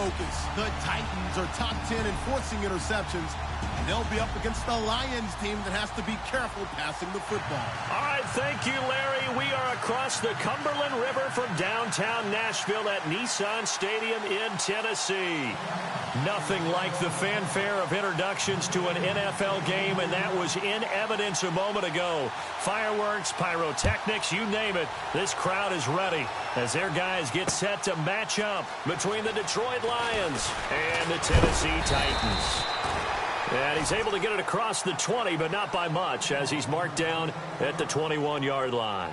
focus. The Titans are top 10 in forcing interceptions, and they'll be up against the Lions team that has to be careful passing the football. All right, thank you, Larry. We are across the Cumberland River from downtown Nashville at Nissan Stadium in Tennessee. Nothing like the fanfare of introductions to an NFL game, and that was in evidence a moment ago. Fireworks, pyrotechnics, you name it. This crowd is ready as their guys get set to match up between the Detroit Lions and the Tennessee Titans. And he's able to get it across the 20, but not by much, as he's marked down at the 21-yard line.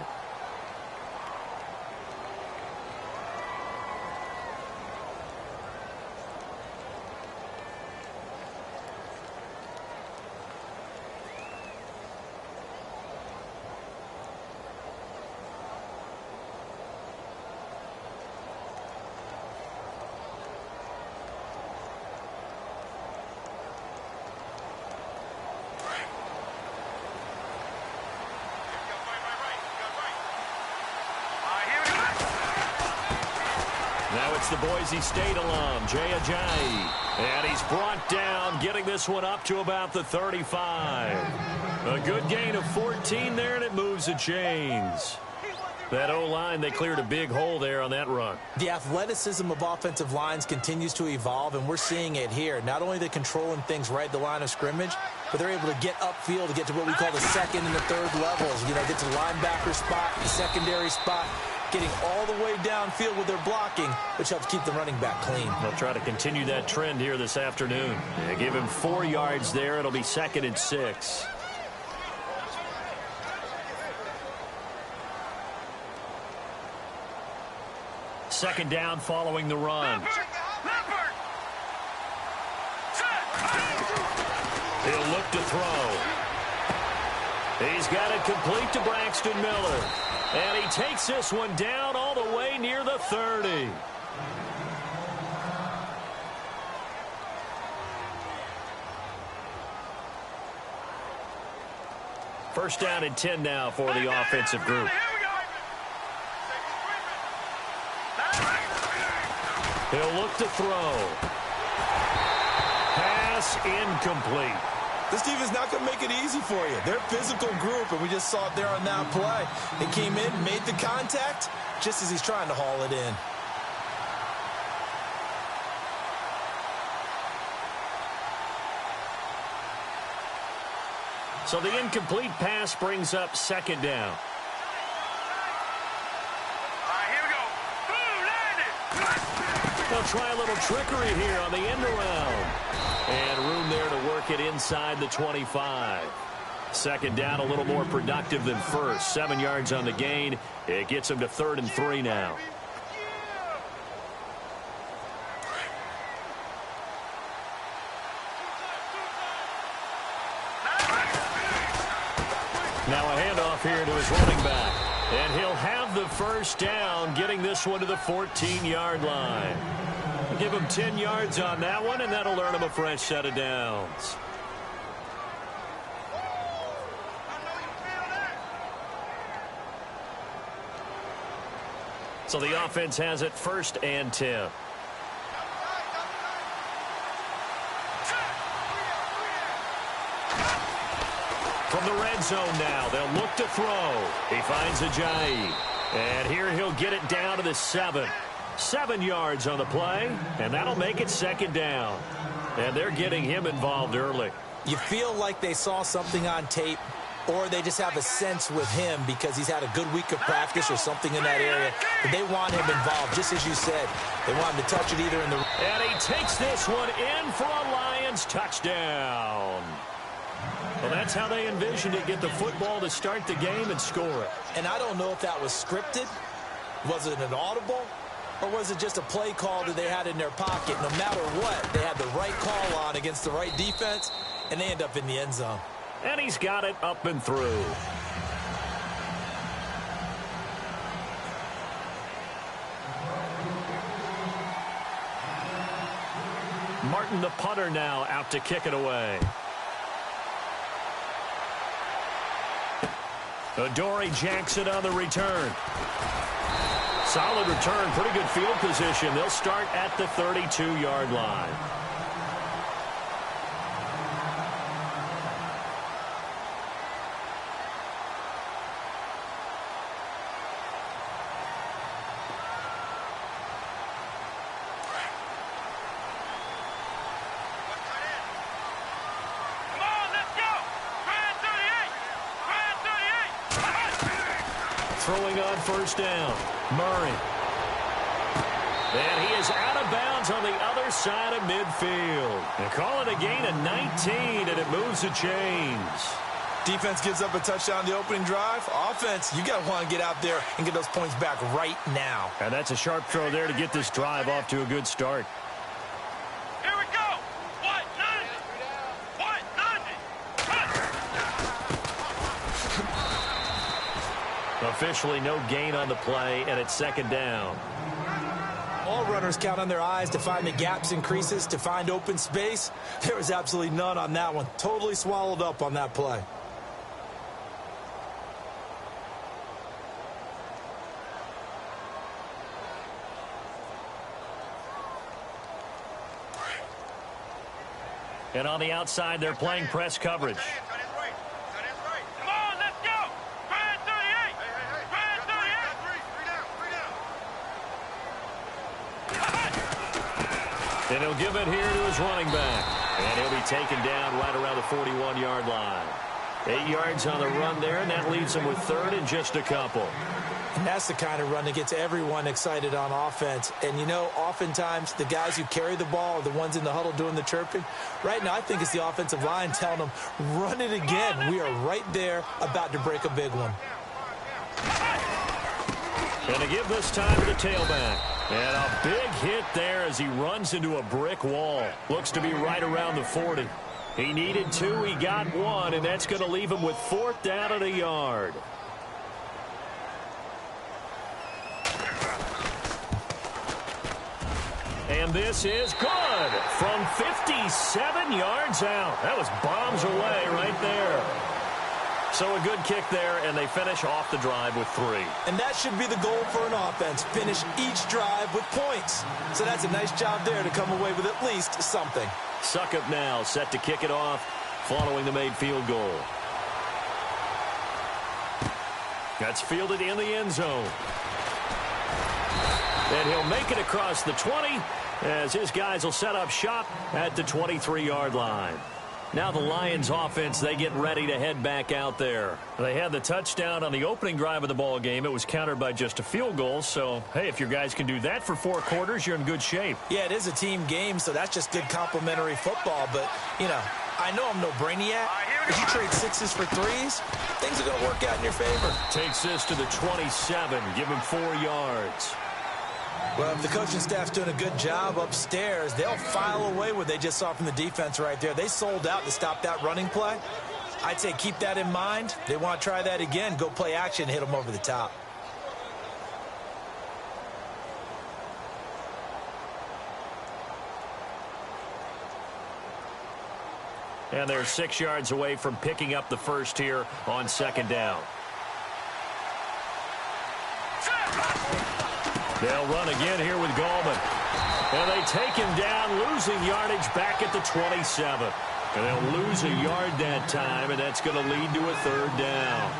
Now it's the Boise State alum, Jay Ajayi. And he's brought down, getting this one up to about the 35. A good gain of 14 there, and it moves the chains. That O-line, they cleared a big hole there on that run. The athleticism of offensive lines continues to evolve, and we're seeing it here. Not only are they controlling things right at the line of scrimmage, but they're able to get upfield to get to what we call the second and the third levels. You know, get to the linebacker spot, the secondary spot, getting all the way downfield with their blocking, which helps keep the running back clean. They'll try to continue that trend here this afternoon. They give him 4 yards there. It'll be 2nd and 6. Second down following the run. He'll look to throw. He's got it complete to Braxton Miller. And he takes this one down all the way near the 30. First down and 10 now for the offensive group. He'll look to throw. Pass incomplete. This defense is not going to make it easy for you. They're a physical group, and we just saw it there on that play. They came in, made the contact, just as he's trying to haul it in. So the incomplete pass brings up second down. They'll try a little trickery here on the end around. And room there to work it inside the 25. Second down, a little more productive than first. 7 yards on the gain. It gets him to 3rd and 3 now. Now a handoff here to his running back. And he'll have the first down, getting this one to the 14-yard line. Give him 10 yards on that one, and that'll earn him a fresh set of downs. So the offense has it 1st and 10. From the red zone now, they'll look to throw. He finds Ajayi. And here he'll get it down to the 7. 7 yards on the play, and that'll make it second down. And they're getting him involved early. You feel like they saw something on tape, or they just have a sense with him because he's had a good week of practice or something in that area. But they want him involved, just as you said. They want him to touch it either in the... And he takes this one in for a Lions touchdown. Well, that's how they envisioned it, get the football to start the game and score it. And I don't know if that was scripted. Was it an audible? Or was it just a play call that they had in their pocket? No matter what, they had the right call on against the right defense, and they end up in the end zone. And he's got it up and through. Martin, the punter, now out to kick it away. Adoree Jackson on the return. Solid return, pretty good field position. They'll start at the 32-yard line. Throwing on first down, Murray. And he is out of bounds on the other side of midfield. They call it a gain of 19, and it moves the chains. Defense gives up a touchdown the opening drive. Offense, you got to want to get out there and get those points back right now. And that's a sharp throw there to get this drive off to a good start. Here we go. What? Nothing. What? Nothing. Officially no gain on the play, and it's second down. All runners count on their eyes to find the gaps and creases, to find open space. There was absolutely none on that one. Totally swallowed up on that play. And on the outside, they're playing press coverage. Come on, let's go. Try it, 38. Try it, 38. And he'll give it here to his running back. And he'll be taken down right around the 41-yard line. 8 yards on the run there, and that leaves him with third and just a couple. And that's the kind of run that gets everyone excited on offense. And, you know, oftentimes the guys who carry the ball are the ones in the huddle doing the chirping. Right now, I think it's the offensive line telling them, run it again. We are right there about to break a big one. And to give this time to the tailback. And a big hit there as he runs into a brick wall. Looks to be right around the 40. He needed 2, he got 1, and that's going to leave him with 4th down and a yard. And this is good from 57 yards out. That was bombs away right there. So a good kick there, and they finish off the drive with 3. And that should be the goal for an offense, finish each drive with points. So that's a nice job there to come away with at least something. Succop now set to kick it off following the made field goal. That's fielded in the end zone. And he'll make it across the 20 as his guys will set up shop at the 23-yard line. Now the Lions offense, they get ready to head back out there. They had the touchdown on the opening drive of the ball game. It was countered by just a field goal. So, hey, if your guys can do that for 4 quarters, you're in good shape. Yeah, it is a team game, so that's just good complimentary football. But, you know, I know I'm no brainiac. If you trade 6s for 3s, things are going to work out in your favor. Takes this to the 27. Give him 4 yards. Well, if the coaching staff's doing a good job upstairs, they'll file away what they just saw from the defense right there. They sold out to stop that running play. I'd say keep that in mind. They want to try that again. Go play action, hit them over the top. And they're 6 yards away from picking up the first here on second down. They'll run again here with Gallman. And they take him down, losing yardage back at the 27. And they'll lose a yard that time, and that's going to lead to a 3rd down.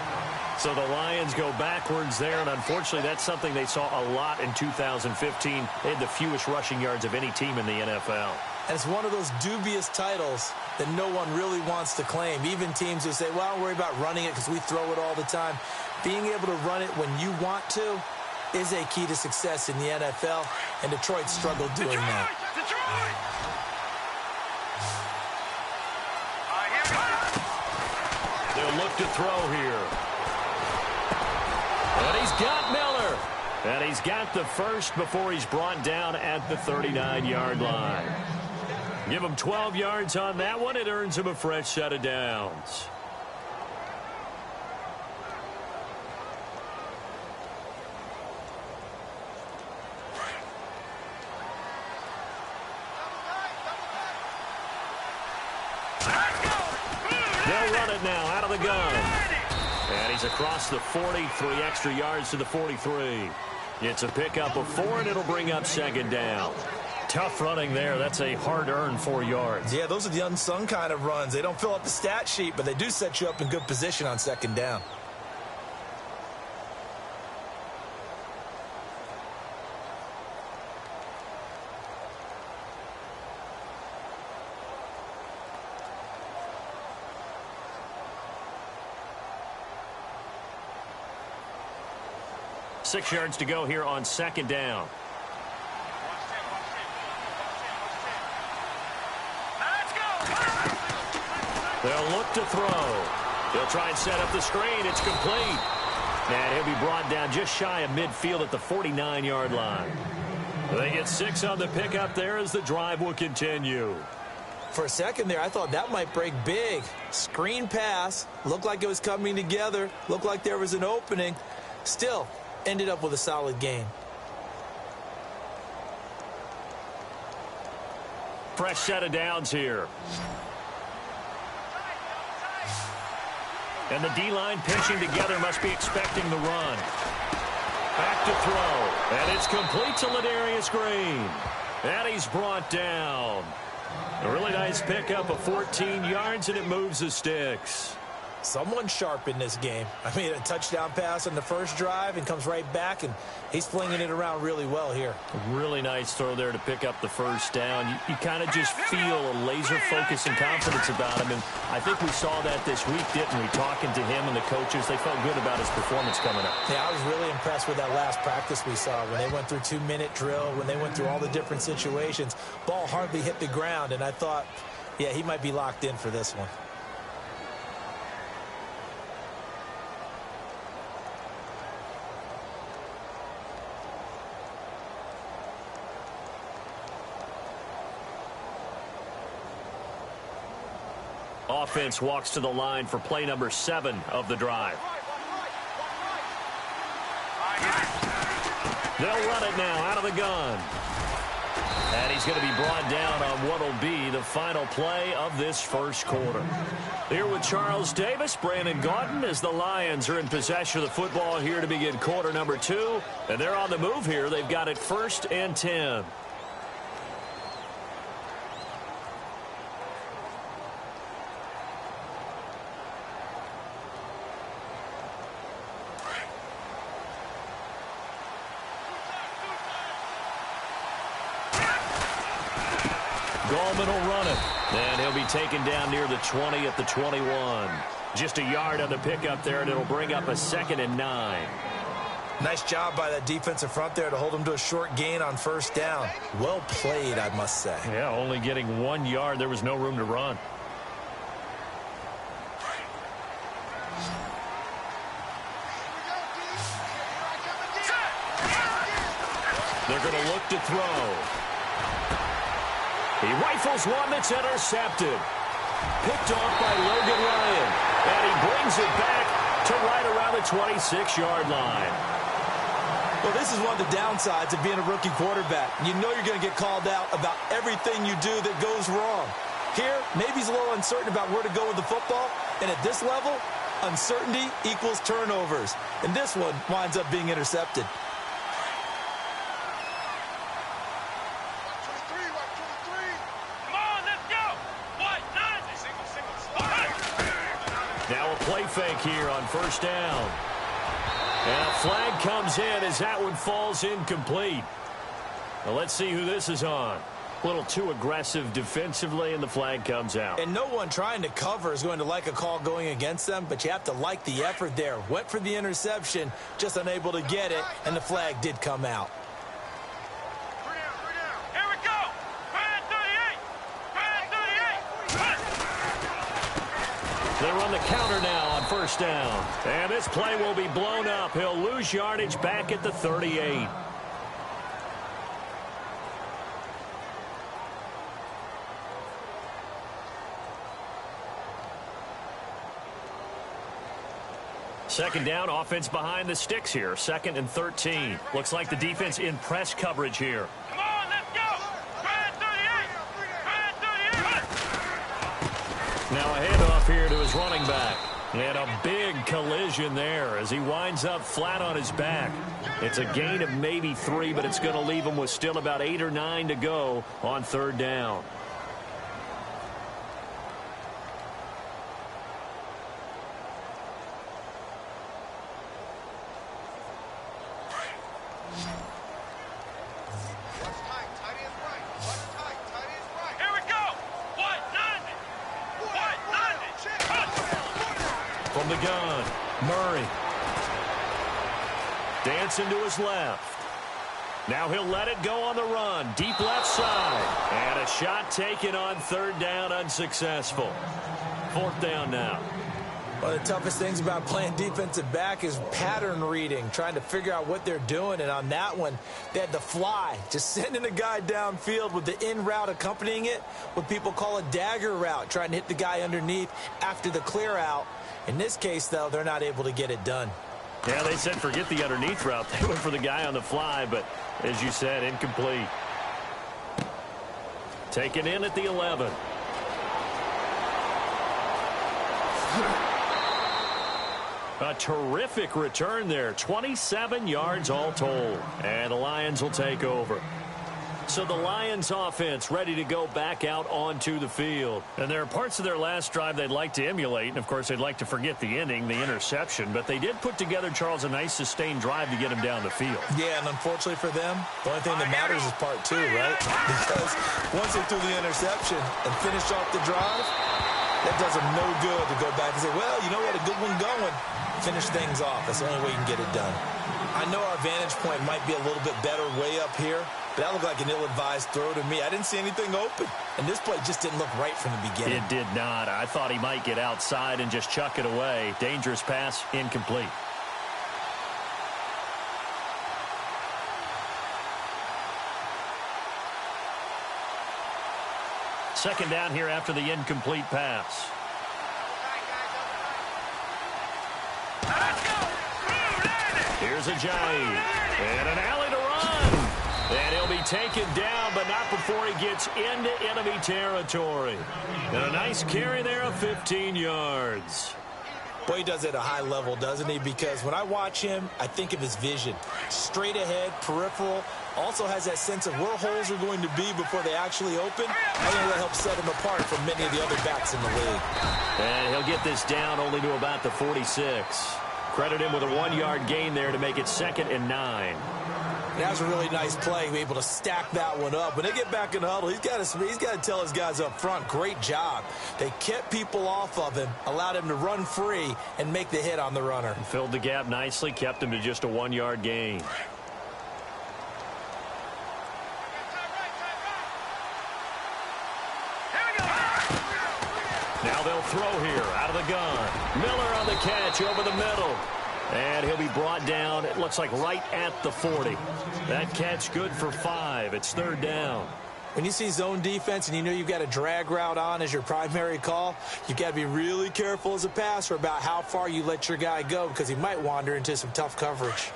So the Lions go backwards there, and unfortunately that's something they saw a lot in 2015. They had the fewest rushing yards of any team in the NFL. And it's one of those dubious titles that no one really wants to claim. Even teams who say, well, don't worry about running it because we throw it all the time. Being able to run it when you want to is a key to success in the NFL, and Detroit struggled doing that. Detroit! They'll look to throw here. And he's got Miller. And he's got the first before he's brought down at the 39-yard line. Give him 12 yards on that one. It earns him a fresh set of downs. They'll run it now out of the gun. And he's across the 40, 3 extra yards to the 43. It's a pickup of 4, and it'll bring up second down. Tough running there. That's a hard-earned 4 yards. Yeah, those are the unsung kind of runs. They don't fill up the stat sheet, but they do set you up in good position on second down. Six yards to go here on second down. They'll look to throw. He'll try and set up the screen. It's complete. And he'll be brought down just shy of midfield at the 49-yard line. They get 6 on the pickup there as the drive will continue. For a second there, I thought that might break big. Screen pass. Looked like it was coming together. Looked like there was an opening. Still, ended up with a solid game. Fresh set of downs here. And the D-line pinching together must be expecting the run. Back to throw. And it's complete to Ladarius Green. And he's brought down. A really nice pickup of 14 yards, and it moves the sticks. Someone sharp in this game. I mean, a touchdown pass on the first drive and comes right back, and he's flinging it around really well here. A really nice throw there to pick up the first down. You kind of just feel a laser focus and confidence about him, and I think we saw that this week, didn't we? Talking to him and the coaches, they felt good about his performance coming up. Yeah, I was really impressed with that last practice we saw when they went through 2-minute drill, when they went through all the different situations. Ball hardly hit the ground, and I thought, yeah, he might be locked in for this one. Offense walks to the line for play number 7 of the drive. They'll run it now out of the gun. And he's going to be brought down on what will be the final play of this first quarter. Here with Charles Davis, Brandon Gaudin, as the Lions are in possession of the football here to begin quarter number 2. And they're on the move here. They've got it 1st and 10. Gallman will run it. And he'll be taken down near the 20 at the 21. Just a yard on the pickup there, and it'll bring up a 2nd and 9. Nice job by that defensive front there to hold him to a short gain on first down. Well played, I must say. Yeah, only getting 1 yard. There was no room to run. They're going to look to throw. He rifles one that's intercepted. Picked off by Logan Ryan. And he brings it back to right around the 26-yard line. Well, this is one of the downsides of being a rookie quarterback. You know you're going to get called out about everything you do that goes wrong. Here, maybe he's a little uncertain about where to go with the football. And at this level, uncertainty equals turnovers. And this one winds up being intercepted. Now a play fake here on first down. And a flag comes in as that one falls incomplete. Well, let's see who this is on. A little too aggressive defensively, and the flag comes out. And no one trying to cover is going to like a call going against them, but you have to like the effort there. Went for the interception, just unable to get it, and the flag did come out. Here we go. Brand 38. Brand 38. They run the counter now on first down. And this play will be blown up. He'll lose yardage back at the 38. Second down, offense behind the sticks here. 2nd and 13. Looks like the defense in press coverage here. Come on, let's go. Brand 38. Brand 38. Now a handoff here to his running back. And a big collision there as he winds up flat on his back. It's a gain of maybe 3, but it's going to leave him with still about 8 or 9 to go on third down. From the gun, Murray. Dancing to his left. Now he'll let it go on the run. Deep left side. And a shot taken on third down, unsuccessful. Fourth down now. One of the toughest things about playing defensive back is pattern reading, trying to figure out what they're doing. And on that one, they had the fly, just sending a guy downfield with the in route accompanying it, what people call a dagger route, trying to hit the guy underneath after the clear out. In this case, though, they're not able to get it done. Yeah, they said forget the underneath route. They went for the guy on the fly, but as you said, incomplete. Taken in at the 11. A terrific return there. 27 yards all told. And the Lions will take over. So the Lions offense ready to go back out onto the field. And there are parts of their last drive they'd like to emulate. And, of course, they'd like to forget the inning, the interception. But they did put together, Charles, a nice sustained drive to get him down the field. Yeah, and unfortunately for them, the only thing that matters is part 2, right? Because once they threw the interception and finished off the drive, that does them no good to go back and say, well, you know, we had a good one going. Finish things off. That's the only way you can get it done. I know our vantage point might be a little bit better way up here, but that looked like an ill-advised throw to me. I didn't see anything open, and this play just didn't look right from the beginning. It did not. I thought he might get outside and just chuck it away. Dangerous pass, incomplete. Second down here after the incomplete pass. Here's a Ajayi. And an alley to run. And he'll be taken down, but not before he gets into enemy territory. And a nice carry there of 15 yards. Boy, he does it at a high level, doesn't he? Because when I watch him, I think of his vision. Straight ahead, peripheral. Also has that sense of where holes are going to be before they actually open. I think that helps set him apart from many of the other backs in the league. And he'll get this down only to about the 46. Credit him with a 1-yard gain there to make it 2nd and 9. That was a really nice play, able to stack that one up. When they get back in the huddle, he's got to tell his guys up front, great job. They kept people off of him, allowed him to run free, and make the hit on the runner. Filled the gap nicely, kept him to just a 1-yard gain. Now they'll throw here out of the gun. Miller on the catch over the middle. And he'll be brought down, it looks like right at the 40. That catch good for 5. It's 3rd down. When you see zone defense and you know you've got a drag route on as your primary call, you've got to be really careful as a passer about how far you let your guy go because he might wander into some tough coverage.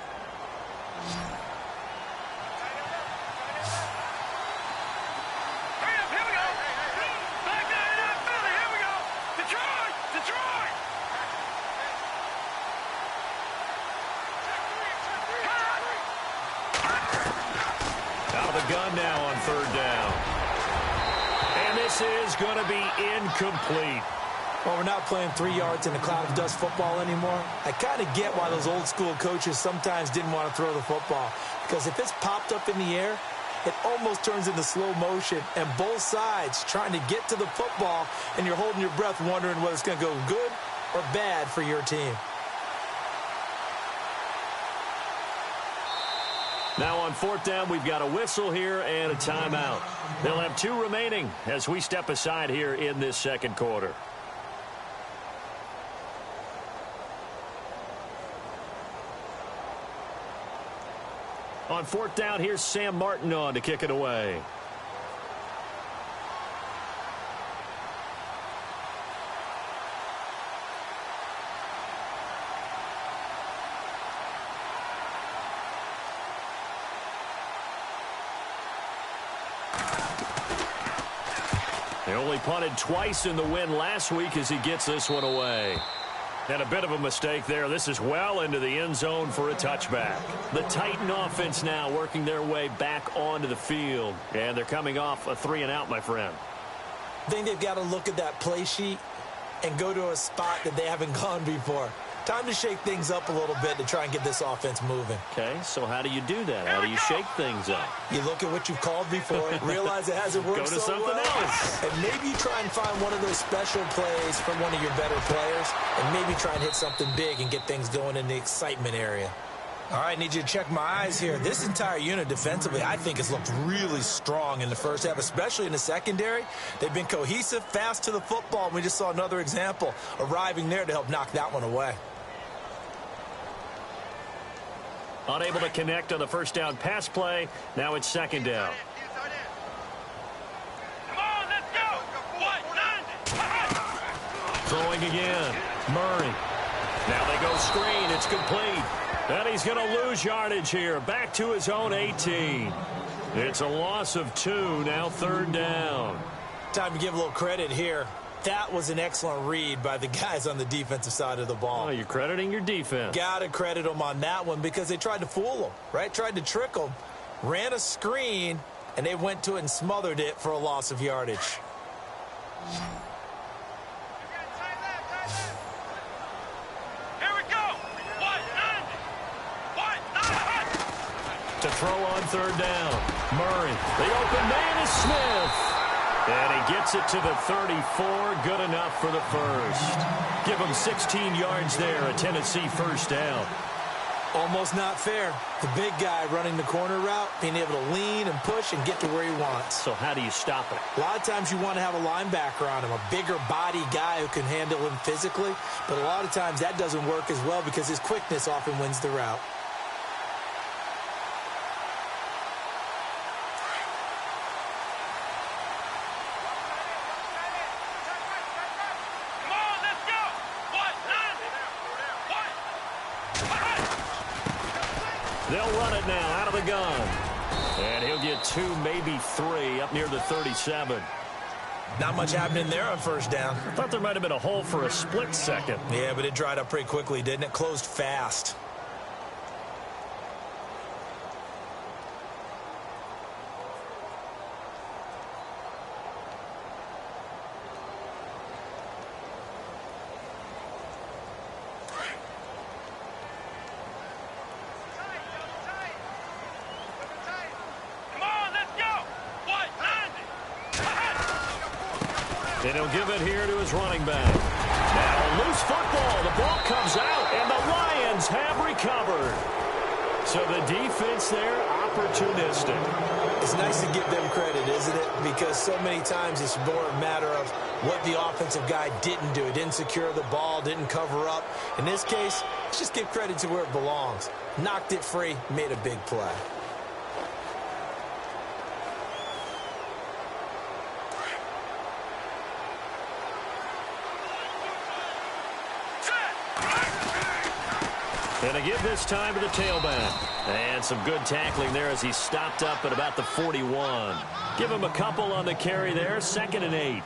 Gun now on 3rd down. And this is going to be incomplete. Well, we're not playing 3 yards in a cloud of dust football anymore. I kind of get why those old school coaches sometimes didn't want to throw the football. Because if it's popped up in the air, it almost turns into slow motion. And both sides trying to get to the football, and you're holding your breath wondering whether it's going to go good or bad for your team. Now on 4th down, we've got a whistle here and a timeout. They'll have 2 remaining as we step aside here in this 2nd quarter. On 4th down, here's Sam Martin on to kick it away. He only punted twice in the win last week as he gets this one away. And a bit of a mistake there. This is well into the end zone for a touchback. The Titan offense now working their way back onto the field. And they're coming off a 3-and-out, my friend. I think they've got to look at that play sheet and go to a spot that they haven't gone before. Time to shake things up a little bit to try and get this offense moving. Okay, so how do you do that? How do you shake things up? You look at what you've called before, realize it hasn't worked Go to something else. and maybe you try and find one of those special plays from one of your better players, and maybe try and hit something big and get things going in the excitement area. All right, need you to check my eyes here. This entire unit defensively, I think, has looked really strong in the first half, especially in the secondary. They've been cohesive, fast to the football, and we just saw another example arriving there to help knock that one away. Unable to connect on the first down pass play. Now it's second down. Come on, let's go. 190. Throwing again. Murray. Now they go screen. It's complete. And he's going to lose yardage here. Back to his own 18. It's a loss of 2. Now third down. Time to give a little credit here. That was an excellent read by the guys on the defensive side of the ball. Oh, you're crediting your defense. Got to credit them on that one because they tried to fool them, right? Tried to trick them. Ran a screen, and they went to it and smothered it for a loss of yardage. Here we go. 190. To throw on third down. Murray. The open man is Smith. And he gets it to the 34. Good enough for the first. Give him 16 yards there. A Tennessee first down. Almost not fair. The big guy running the corner route, being able to lean and push and get to where he wants. So how do you stop it? A lot of times you want to have a linebacker on him, a bigger body guy who can handle him physically. But a lot of times that doesn't work as well because his quickness often wins the route. They'll run it now out of the gun. And he'll get 2, maybe 3 up near the 37. Not much happening there on first down. I thought there might have been a hole for a split second. Yeah, but it dried up pretty quickly, didn't it? Closed fast. And he'll give it here to his running back. Now a loose football. The ball comes out, and the Lions have recovered. So the defense there, opportunistic. It's nice to give them credit, isn't it? Because so many times it's more a matter of what the offensive guy didn't do. Didn't secure the ball, didn't cover up. In this case, let's just give credit to where it belongs. Knocked it free, made a big play. And to give this time to the tailback. And some good tackling there as he stopped up at about the 41. Give him a couple on the carry there. 2nd and 8.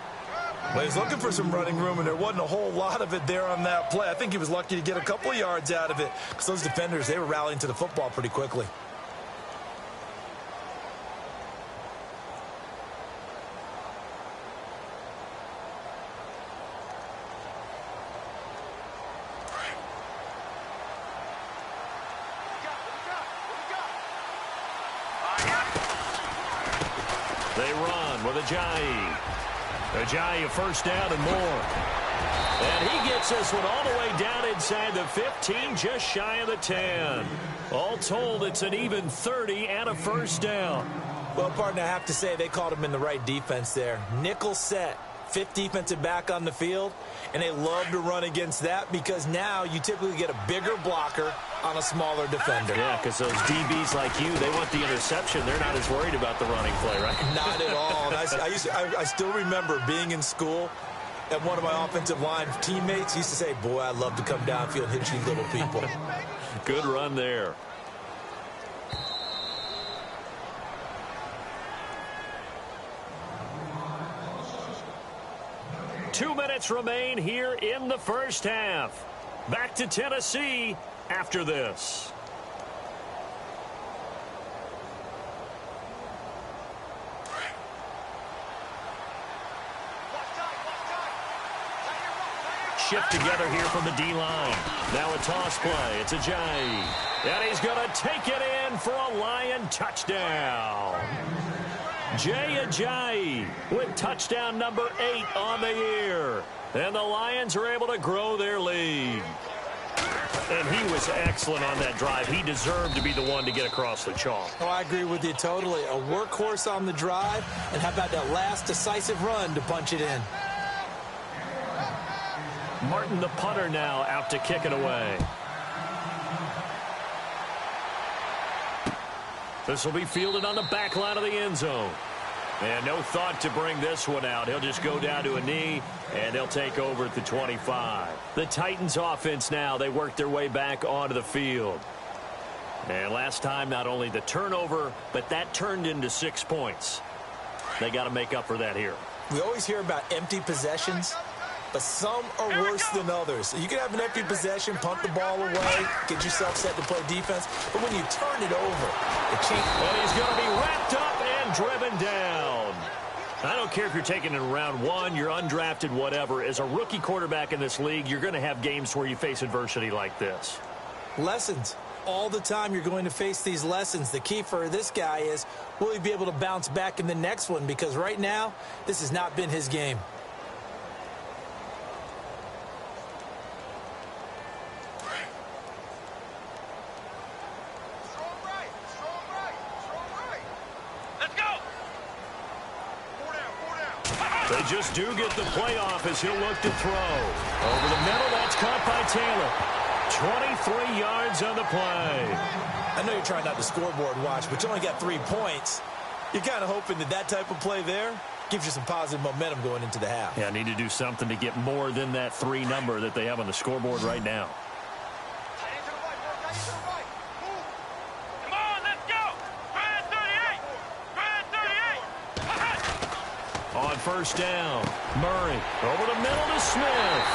Well, he's looking for some running room, and there wasn't a whole lot of it there on that play. I think he was lucky to get a couple yards out of it because those defenders, they were rallying to the football pretty quickly. They run with Ajayi. Ajayi, first down and more. And he gets this one all the way down inside the 15, just shy of the 10. All told, it's an even 30 and a first down. Well, partner, I have to say they caught him in the right defense there. Nickel set, 5th defensive back on the field, and they love to run against that because now you typically get a bigger blocker on a smaller defender. Yeah, because those DBs like you, they want the interception. They're not as worried about the running play, right? Not at all. And I still remember being in school, and one of my offensive line teammates used to say, boy, I love to come downfield and hit you little people. Good run there. Two minutes remain here in the first half. Back to Tennessee after this. Shift together here from the D-line. Now a toss play. It's Ajayi. And he's going to take it in for a Lion touchdown. Jay Ajayi with touchdown number 8 on the year. And the Lions are able to grow their lead. And he was excellent on that drive. He deserved to be the one to get across the chalk. Oh, I agree with you totally. A workhorse on the drive. And how about that last decisive run to punch it in? Martin, the punter, now out to kick it away. This will be fielded on the back line of the end zone. And no thought to bring this one out. He'll just go down to a knee, and they'll take over at the 25. The Titans offense now, they work their way back onto the field. And last time, not only the turnover, but that turned into 6 points. They got to make up for that here. We always hear about empty possessions, but some are worse than others. You can have an empty possession, punt the ball away, get yourself set to play defense, but when you turn it over, it changes. And he's going to be wrapped up and driven down. I don't care if you're taking it in round 1, you're undrafted, whatever. As a rookie quarterback in this league, you're going to have games where you face adversity like this. Lessons. All the time you're going to face these lessons. The key for this guy is, will he be able to bounce back in the next one? Because right now, this has not been his game. They just do get the playoff as he'll look to throw. Over the middle, that's caught by Taylor. 23 yards on the play. I know you're trying not to scoreboard watch, but you only got 3 points. You're kind of hoping that that type of play there gives you some positive momentum going into the half. Yeah, need to do something to get more than that 3 number that they have on the scoreboard right now. On first down, Murray over the middle to Smith.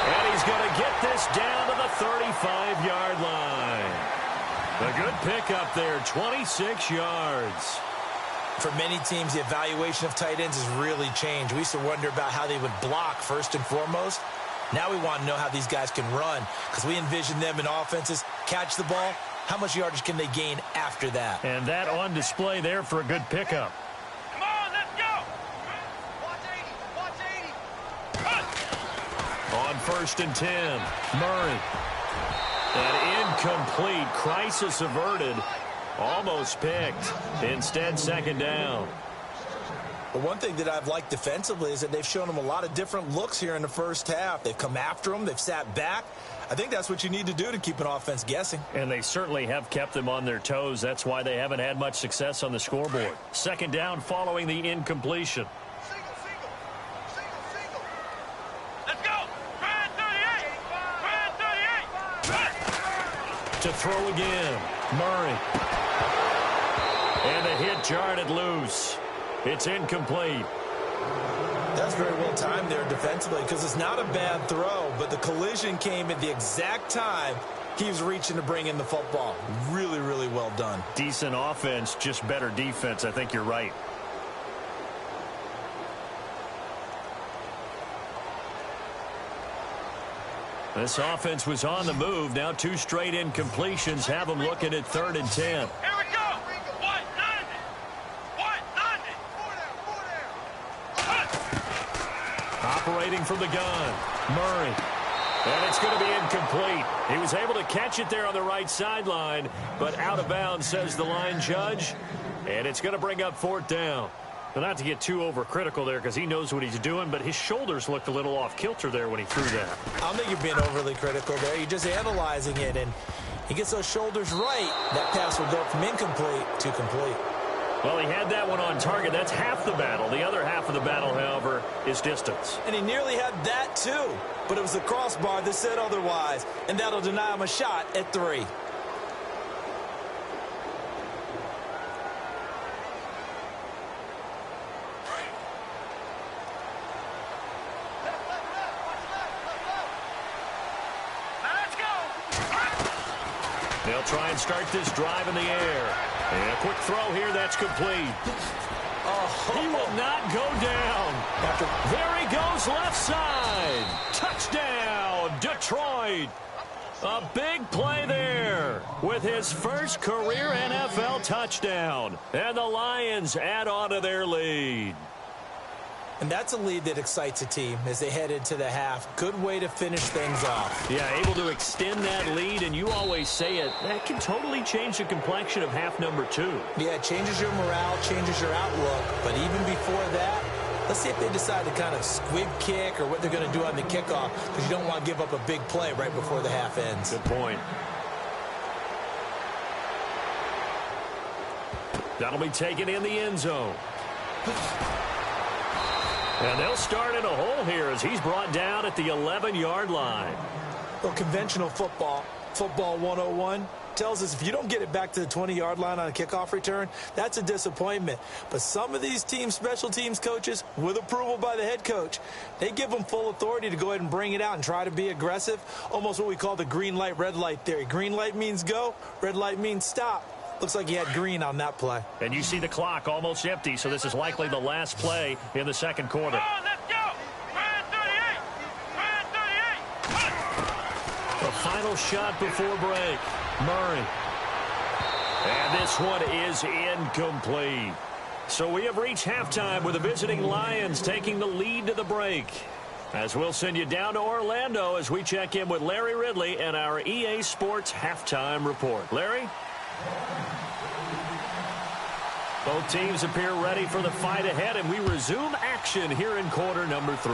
And he's going to get this down to the 35-yard line. A good pickup there, 26 yards. For many teams, the evaluation of tight ends has really changed. We used to wonder about how they would block first and foremost. Now we want to know how these guys can run, because we envision them in offenses catch the ball. How much yardage can they gain after that? And that on display there for a good pickup. On first and 10, Murray. And incomplete. Crisis averted. Almost picked. Instead, second down. But one thing that I've liked defensively is that they've shown them a lot of different looks here in the first half. They've come after them. They've sat back. I think that's what you need to do to keep an offense guessing. And they certainly have kept them on their toes. That's why they haven't had much success on the scoreboard. Second down following the incompletion. To throw again, Murray. And the hit jarred it loose. It's incomplete. That's very well timed there defensively, because it's not a bad throw, but the collision came at the exact time he was reaching to bring in the football. Really, really well done. Decent offense, just better defense. I think you're right. This offense was on the move. Now 2 straight incompletions have them looking at 3rd and 10. Here we go. Operating from the gun, Murray. And it's going to be incomplete. He was able to catch it there on the right sideline, but out of bounds, says the line judge. And it's going to bring up 4th down. But not to get too overcritical there, because he knows what he's doing, but his shoulders looked a little off kilter there when he threw that. I don't think you're being overly critical there. You're just analyzing it, and he gets those shoulders right. That pass will go from incomplete to complete. Well, he had that one on target. That's half the battle. The other half of the battle, however, is distance. And he nearly had that, too. But it was the crossbar that said otherwise, and that'll deny him a shot at 3. They'll try and start this drive in the air. And a quick throw here, that's complete. He will not go down. There he goes, left side. Touchdown, Detroit. A big play there with his first career NFL touchdown. And the Lions add on to their lead. And that's a lead that excites a team as they head into the half. Good way to finish things off. Yeah, able to extend that lead, and you always say it, that can totally change the complexion of half number 2. Yeah, it changes your morale, changes your outlook. But even before that, let's see if they decide to kind of squib kick or what they're going to do on the kickoff, because you don't want to give up a big play right before the half ends. Good point. That'll be taken in the end zone. And they'll start in a hole here as he's brought down at the 11-yard line. Well, conventional football 101, tells us if you don't get it back to the 20-yard line on a kickoff return, that's a disappointment. But some of these teams, special teams coaches, with approval by the head coach, they give them full authority to go ahead and bring it out and try to be aggressive, almost what we call the green light, red light theory. Green light means go, red light means stop. Looks like he had green on that play. And you see the clock almost empty, so this is likely the last play in the second quarter. Oh, let's go! 38! The final shot before break. Murray. And this one is incomplete. So we have reached halftime with the visiting Lions taking the lead to the break. As we'll send you down to Orlando as we check in with Larry Ridley and our EA Sports halftime report. Larry? Both teams appear ready for the fight ahead, and we resume action here in quarter number 3.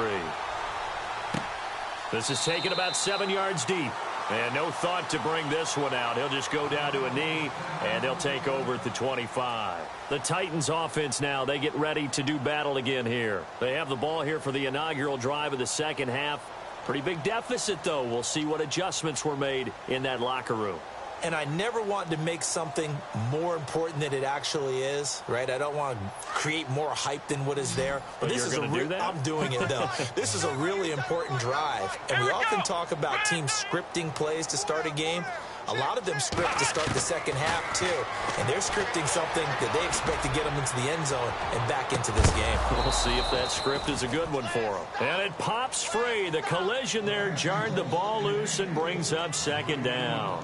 This is taken about 7 yards deep. And no thought to bring this one out. He'll just go down to a knee, and they'll take over at the 25. The Titans offense now, they get ready to do battle again here. They have the ball here for the inaugural drive of the second half. Pretty big deficit, though. We'll see what adjustments were made in that locker room. And I never want to make something more important than it actually is, right? I don't want to create more hype than what is there. But this is I'm doing it, though. This is a really important drive. And we often talk about teams scripting plays to start a game. A lot of them script to start the second half, too. And they're scripting something that they expect to get them into the end zone and back into this game. We'll see if that script is a good one for them. And it pops free. The collision there jarred the ball loose and brings up second down.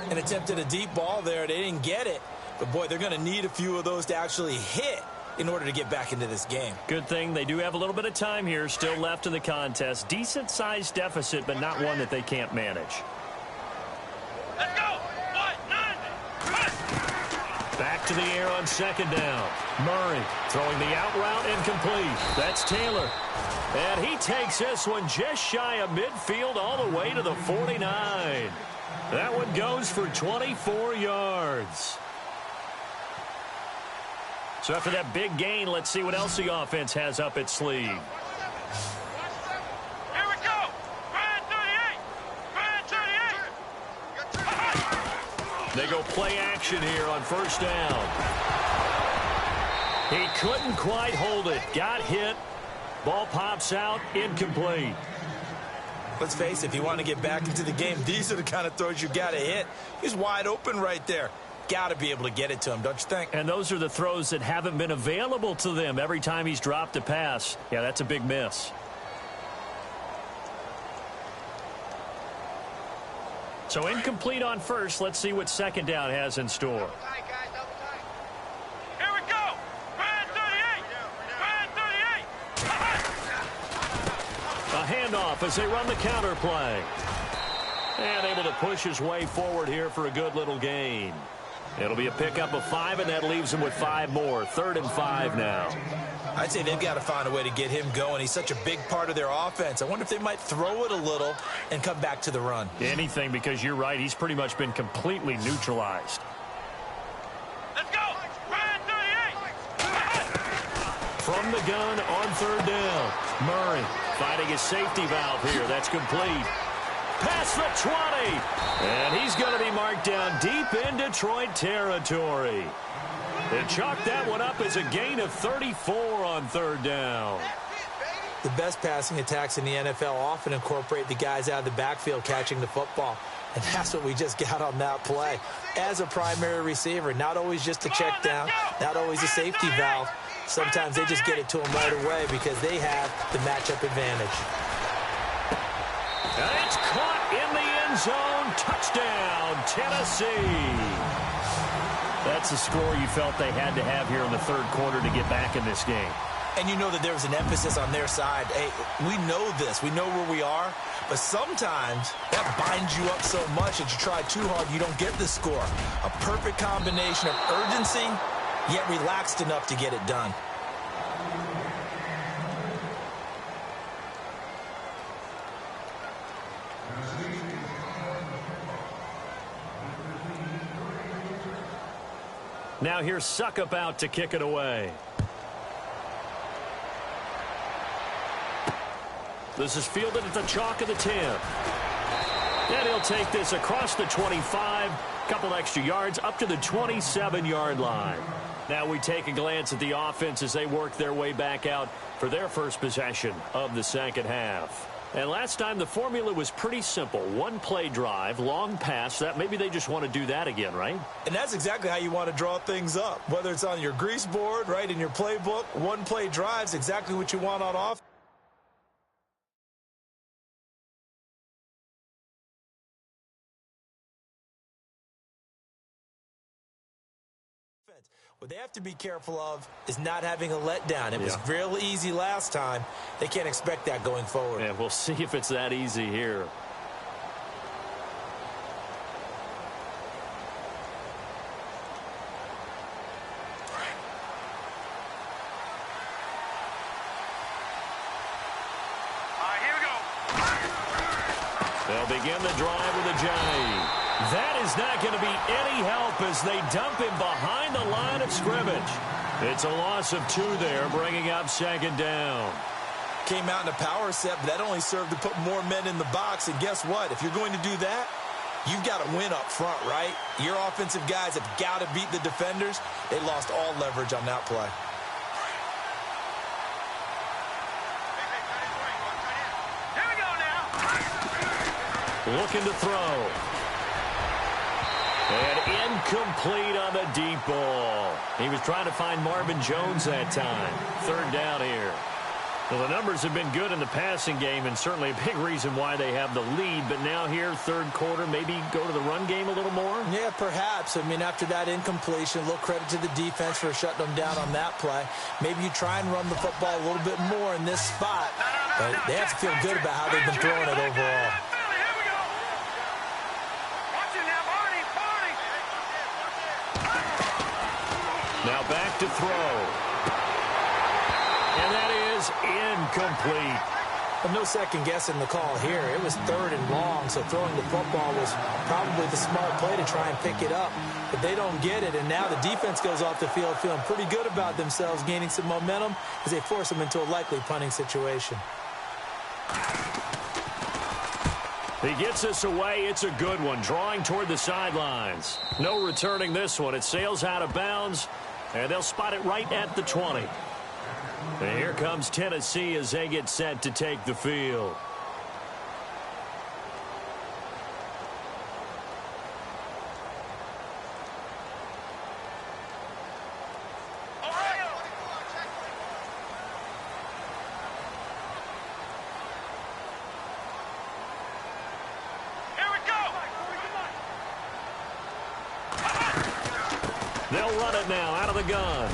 And attempted a deep ball there. They didn't get it. But, boy, they're going to need a few of those to actually hit in order to get back into this game. Good thing they do have a little bit of time here still left in the contest. Decent-sized deficit, but not one that they can't manage. Let's go! 1-9! Back to the air on second down. Murray throwing the out route incomplete. That's Taylor. And he takes this one just shy of midfield all the way to the 49. That one goes for 24 yards. So after that big gain, let's see what else the offense has up its sleeve. Here we go! 38! They go play action here on first down. He couldn't quite hold it. Got hit. Ball pops out. Incomplete. Let's face it, if you want to get back into the game, these are the kind of throws you got to hit. He's wide open right there. Got to be able to get it to him, don't you think? And those are the throws that haven't been available to them every time he's dropped a pass. Yeah, that's a big miss. So incomplete on first. Let's see what second down has in store. Here we go! 38! A handoff as they run the counter play. And able to push his way forward here for a good little gain. It'll be a pickup of 5, and that leaves him with 5 more. 3rd and 5 now. I'd say they've got to find a way to get him going. He's such a big part of their offense. I wonder if they might throw it a little and come back to the run. Anything, because you're right. He's pretty much been completely neutralized. Let's go! 38! From the gun on 3rd down. Murray finding his safety valve here. That's complete. Past the 20. And he's going to be marked down deep in Detroit territory. They chalked that one up as a gain of 34 on 3rd down. The best passing attacks in the NFL often incorporate the guys out of the backfield catching the football. And that's what we just got on that play. As a primary receiver, not always just a check down, not always a safety valve. Sometimes they just get it to them right away because they have the matchup advantage. And it's caught in the end zone. Touchdown, Tennessee. That's a score you felt they had to have here in the third quarter to get back in this game. And you know that there was an emphasis on their side. Hey, we know this. We know where we are. But sometimes that binds you up so much that you try too hard, you don't get the score. A perfect combination of urgency, yet relaxed enough to get it done. Now here's Suckup out to kick it away. This is fielded at the chalk of the 10. And he'll take this across the 25, couple extra yards up to the 27-yard line. Now we take a glance at the offense as they work their way back out for their first possession of the second half. And last time the formula was pretty simple. One play drive, long pass. That maybe they just want to do that again, right? And that's exactly how you want to draw things up. Whether it's on your grease board, right, in your playbook, one play drives exactly what you want on offense. What they have to be careful of is not having a letdown. It was real easy last time. They can't expect that going forward. Yeah, we'll see if it's that easy here. Here we go. They'll begin the drive with a Johnny. That is not going to be any help as they dump him behind the line of scrimmage. It's a loss of 2 there, bringing up second down. Came out in a power set, but that only served to put more men in the box. And guess what? If you're going to do that, you've got to win up front, right? Your offensive guys have got to beat the defenders. They lost all leverage on that play. Here we go now. Looking to throw. And incomplete on the deep ball. He was trying to find Marvin Jones that time. Third down here. Well, the numbers have been good in the passing game and certainly a big reason why they have the lead. But now here, third quarter, maybe go to the run game a little more? Yeah, perhaps. I mean, after that incompletion, a little credit to the defense for shutting them down on that play. Maybe you try and run the football a little bit more in this spot. But they have to feel good about how they've been throwing it overall. Now back to throw. And that is incomplete. Well, no second guessing the call here. It was 3rd and long, so throwing the football was probably the smart play to try and pick it up. But they don't get it, and now the defense goes off the field feeling pretty good about themselves, gaining some momentum as they force them into a likely punting situation. He gets this away. It's a good one. Drawing toward the sidelines. No returning this one. It sails out of bounds, and they'll spot it right at the 20. And here comes Tennessee as they get set to take the field. They'll run it now out of the gun.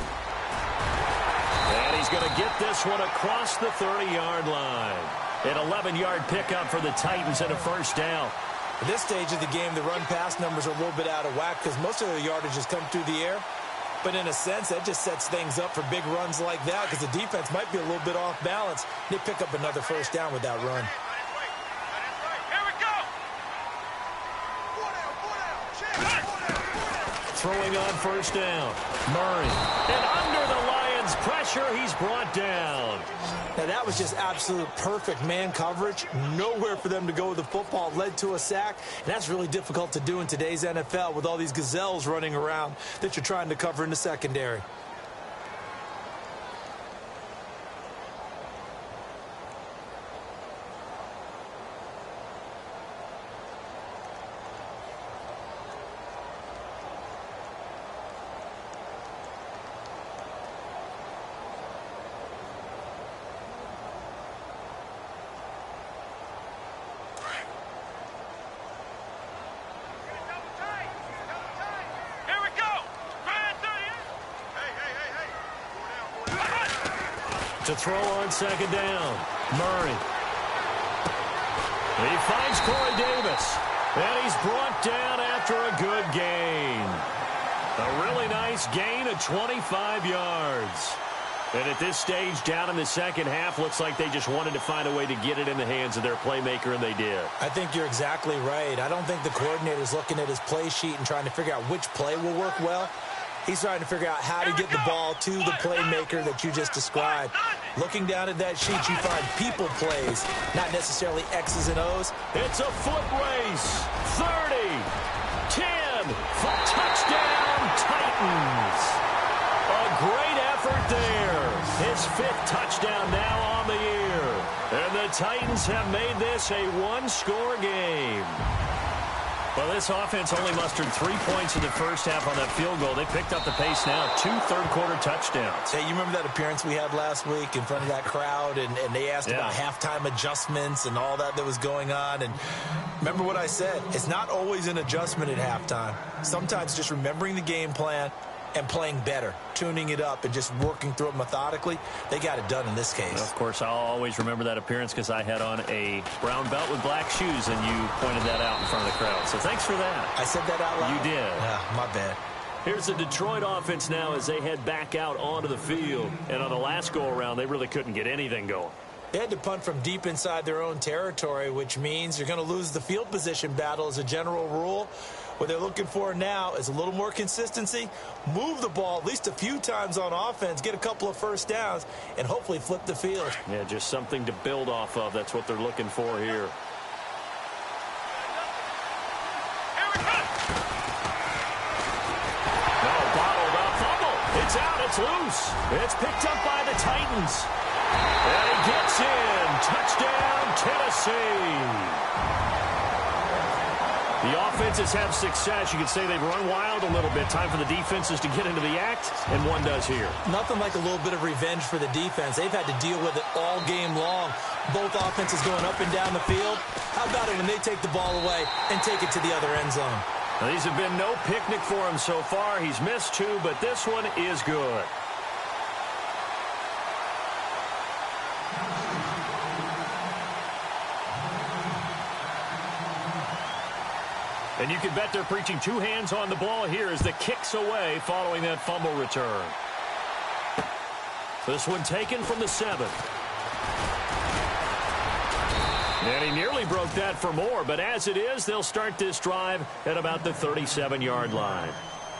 And he's going to get this one across the 30-yard line. An 11-yard pickup for the Titans and a first down. At this stage of the game, the run-pass numbers are a little bit out of whack because most of the yardage has come through the air. But in a sense, that just sets things up for big runs like that because the defense might be a little bit off balance. They pick up another first down with that run. Throwing on first down. Murray. And under the Lions' pressure, he's brought down. Now, that was just absolute perfect man coverage. Nowhere for them to go with the football. Led to a sack. And that's really difficult to do in today's NFL with all these gazelles running around that you're trying to cover in the secondary. To throw on second down. Murray. He finds Corey Davis. And he's brought down after a good gain. A really nice gain of 25 yards. And at this stage, down in the second half, looks like they just wanted to find a way to get it in the hands of their playmaker, and they did. I think you're exactly right. I don't think the coordinator's looking at his play sheet and trying to figure out which play will work well. He's trying to figure out how to get the ball to the playmaker that you just described. Looking down at that sheet, you find people plays, not necessarily X's and O's. It's a foot race. 30, 10, for touchdown, Titans. A great effort there. His 5th touchdown now on the year. And the Titans have made this a one-score game. Well, this offense only mustered 3 points in the first half on that field goal. They picked up the pace now. 2 third-quarter touchdowns. Hey, you remember that appearance we had last week in front of that crowd, and they asked about halftime adjustments and all that was going on. And remember what I said. It's not always an adjustment at halftime. Sometimes just remembering the game plan and playing better, tuning it up and just working through it methodically. They got it done in this case. Of course, I'll always remember that appearance because I had on a brown belt with black shoes, and you pointed that out in front of the crowd. So thanks for that. I said that out loud? You did. My bad. Here's the Detroit offense now as they head back out onto the field. And on the last go-around, they really couldn't get anything going. They had to punt from deep inside their own territory, which means you're going to lose the field position battle as a general rule. What they're looking for now is a little more consistency, move the ball at least a few times on offense, get a couple of first downs, and hopefully flip the field. Yeah, just something to build off of. That's what they're looking for here. No, bottled up fumble. It's out. It's loose. It's picked up by the Titans. And he gets in. Touchdown, Tennessee. The offenses have success. You could say they've run wild a little bit. Time for the defenses to get into the act, and one does here. Nothing like a little bit of revenge for the defense. They've had to deal with it all game long. Both offenses going up and down the field. How about it when they take the ball away and take it to the other end zone? Now, these have been no picnic for him so far. He's missed 2, but this one is good. And you can bet they're preaching 2 hands on the ball here as the kick's away following that fumble return. This one taken from the 7. And he nearly broke that for more, but as it is, they'll start this drive at about the 37-yard line.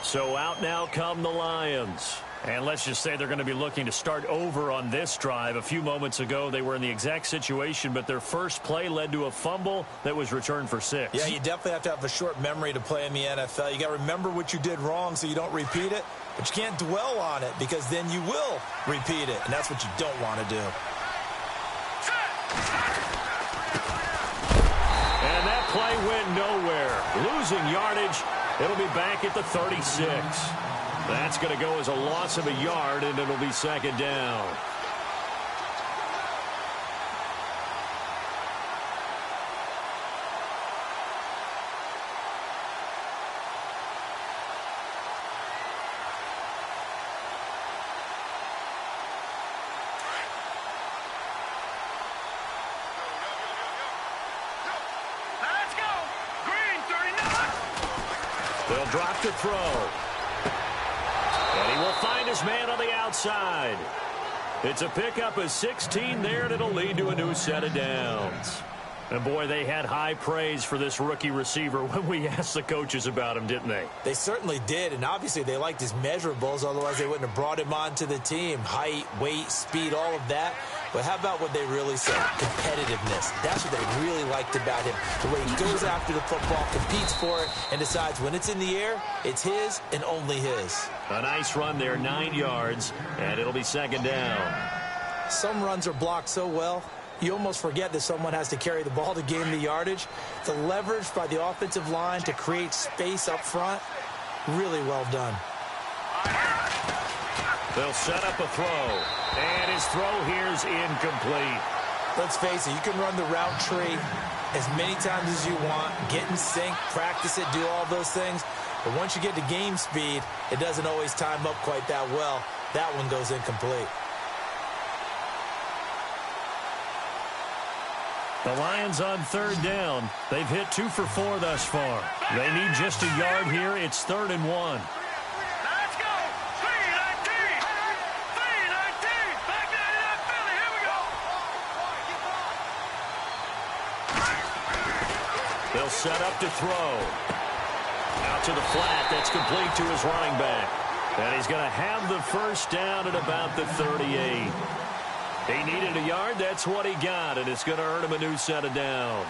So out now come the Lions. And let's just say they're going to be looking to start over on this drive. A few moments ago, they were in the exact situation, but their first play led to a fumble that was returned for 6. Yeah, you definitely have to have a short memory to play in the NFL. You got to remember what you did wrong so you don't repeat it, but you can't dwell on it because then you will repeat it, and that's what you don't want to do. And that play went nowhere. Losing yardage. It'll be back at the 36. That's going to go as a loss of a yard, and it'll be second down. Let's go. Green 39. They'll drop to throw. And he will find his man on the outside. It's a pickup of 16 there, and it'll lead to a new set of downs. And, boy, they had high praise for this rookie receiver when we asked the coaches about him, didn't they? They certainly did, and obviously they liked his measurables. Otherwise, they wouldn't have brought him onto the team. Height, weight, speed, all of that. But how about what they really said? Competitiveness. That's what they really liked about him. The way he goes after the football, competes for it, and decides when it's in the air, it's his and only his. A nice run there, 9 yards, and it'll be second down. Some runs are blocked so well, you almost forget that someone has to carry the ball to gain the yardage. The leverage by the offensive line to create space up front, really well done. They'll set up a throw, and his throw here's incomplete. Let's face it, you can run the route tree as many times as you want, get in sync, practice it, do all those things. But once you get to game speed, it doesn't always time up quite that well. That one goes incomplete. The Lions on third down. They've hit 2 for 4 thus far. They need just a yard here. It's 3rd and 1. Let's go. 3-19. 3-19. Back 99 Philly. Here we go. They'll set up to throw. Out to the flat. That's complete to his running back. And he's going to have the first down at about the 38. He needed a yard. That's what he got, and it's going to earn him a new set of downs.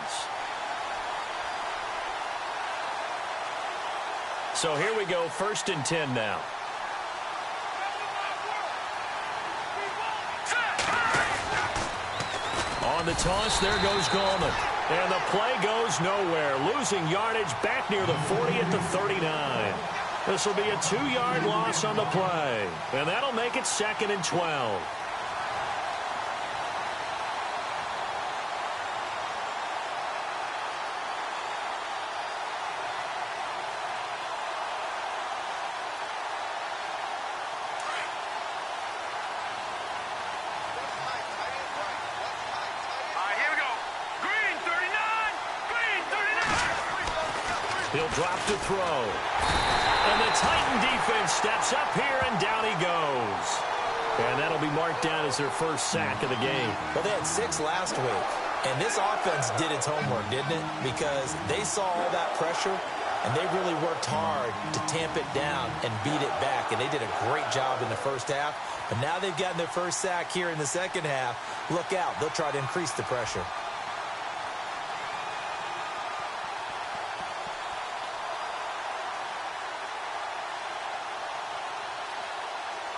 So here we go, 1st and 10 now. On the toss, there goes Gallman. And the play goes nowhere. Losing yardage back near the 40 at the 39. This will be a 2-yard loss on the play. And that'll make it 2nd and 12. He'll drop to throw. And the Titan defense steps up here, and down he goes. And that'll be marked down as their first sack of the game. Well, they had 6 last week. And this offense did its homework, didn't it? Because they saw all that pressure, and they really worked hard to tamp it down and beat it back. And they did a great job in the first half. But now they've gotten their first sack here in the second half. Look out. They'll try to increase the pressure.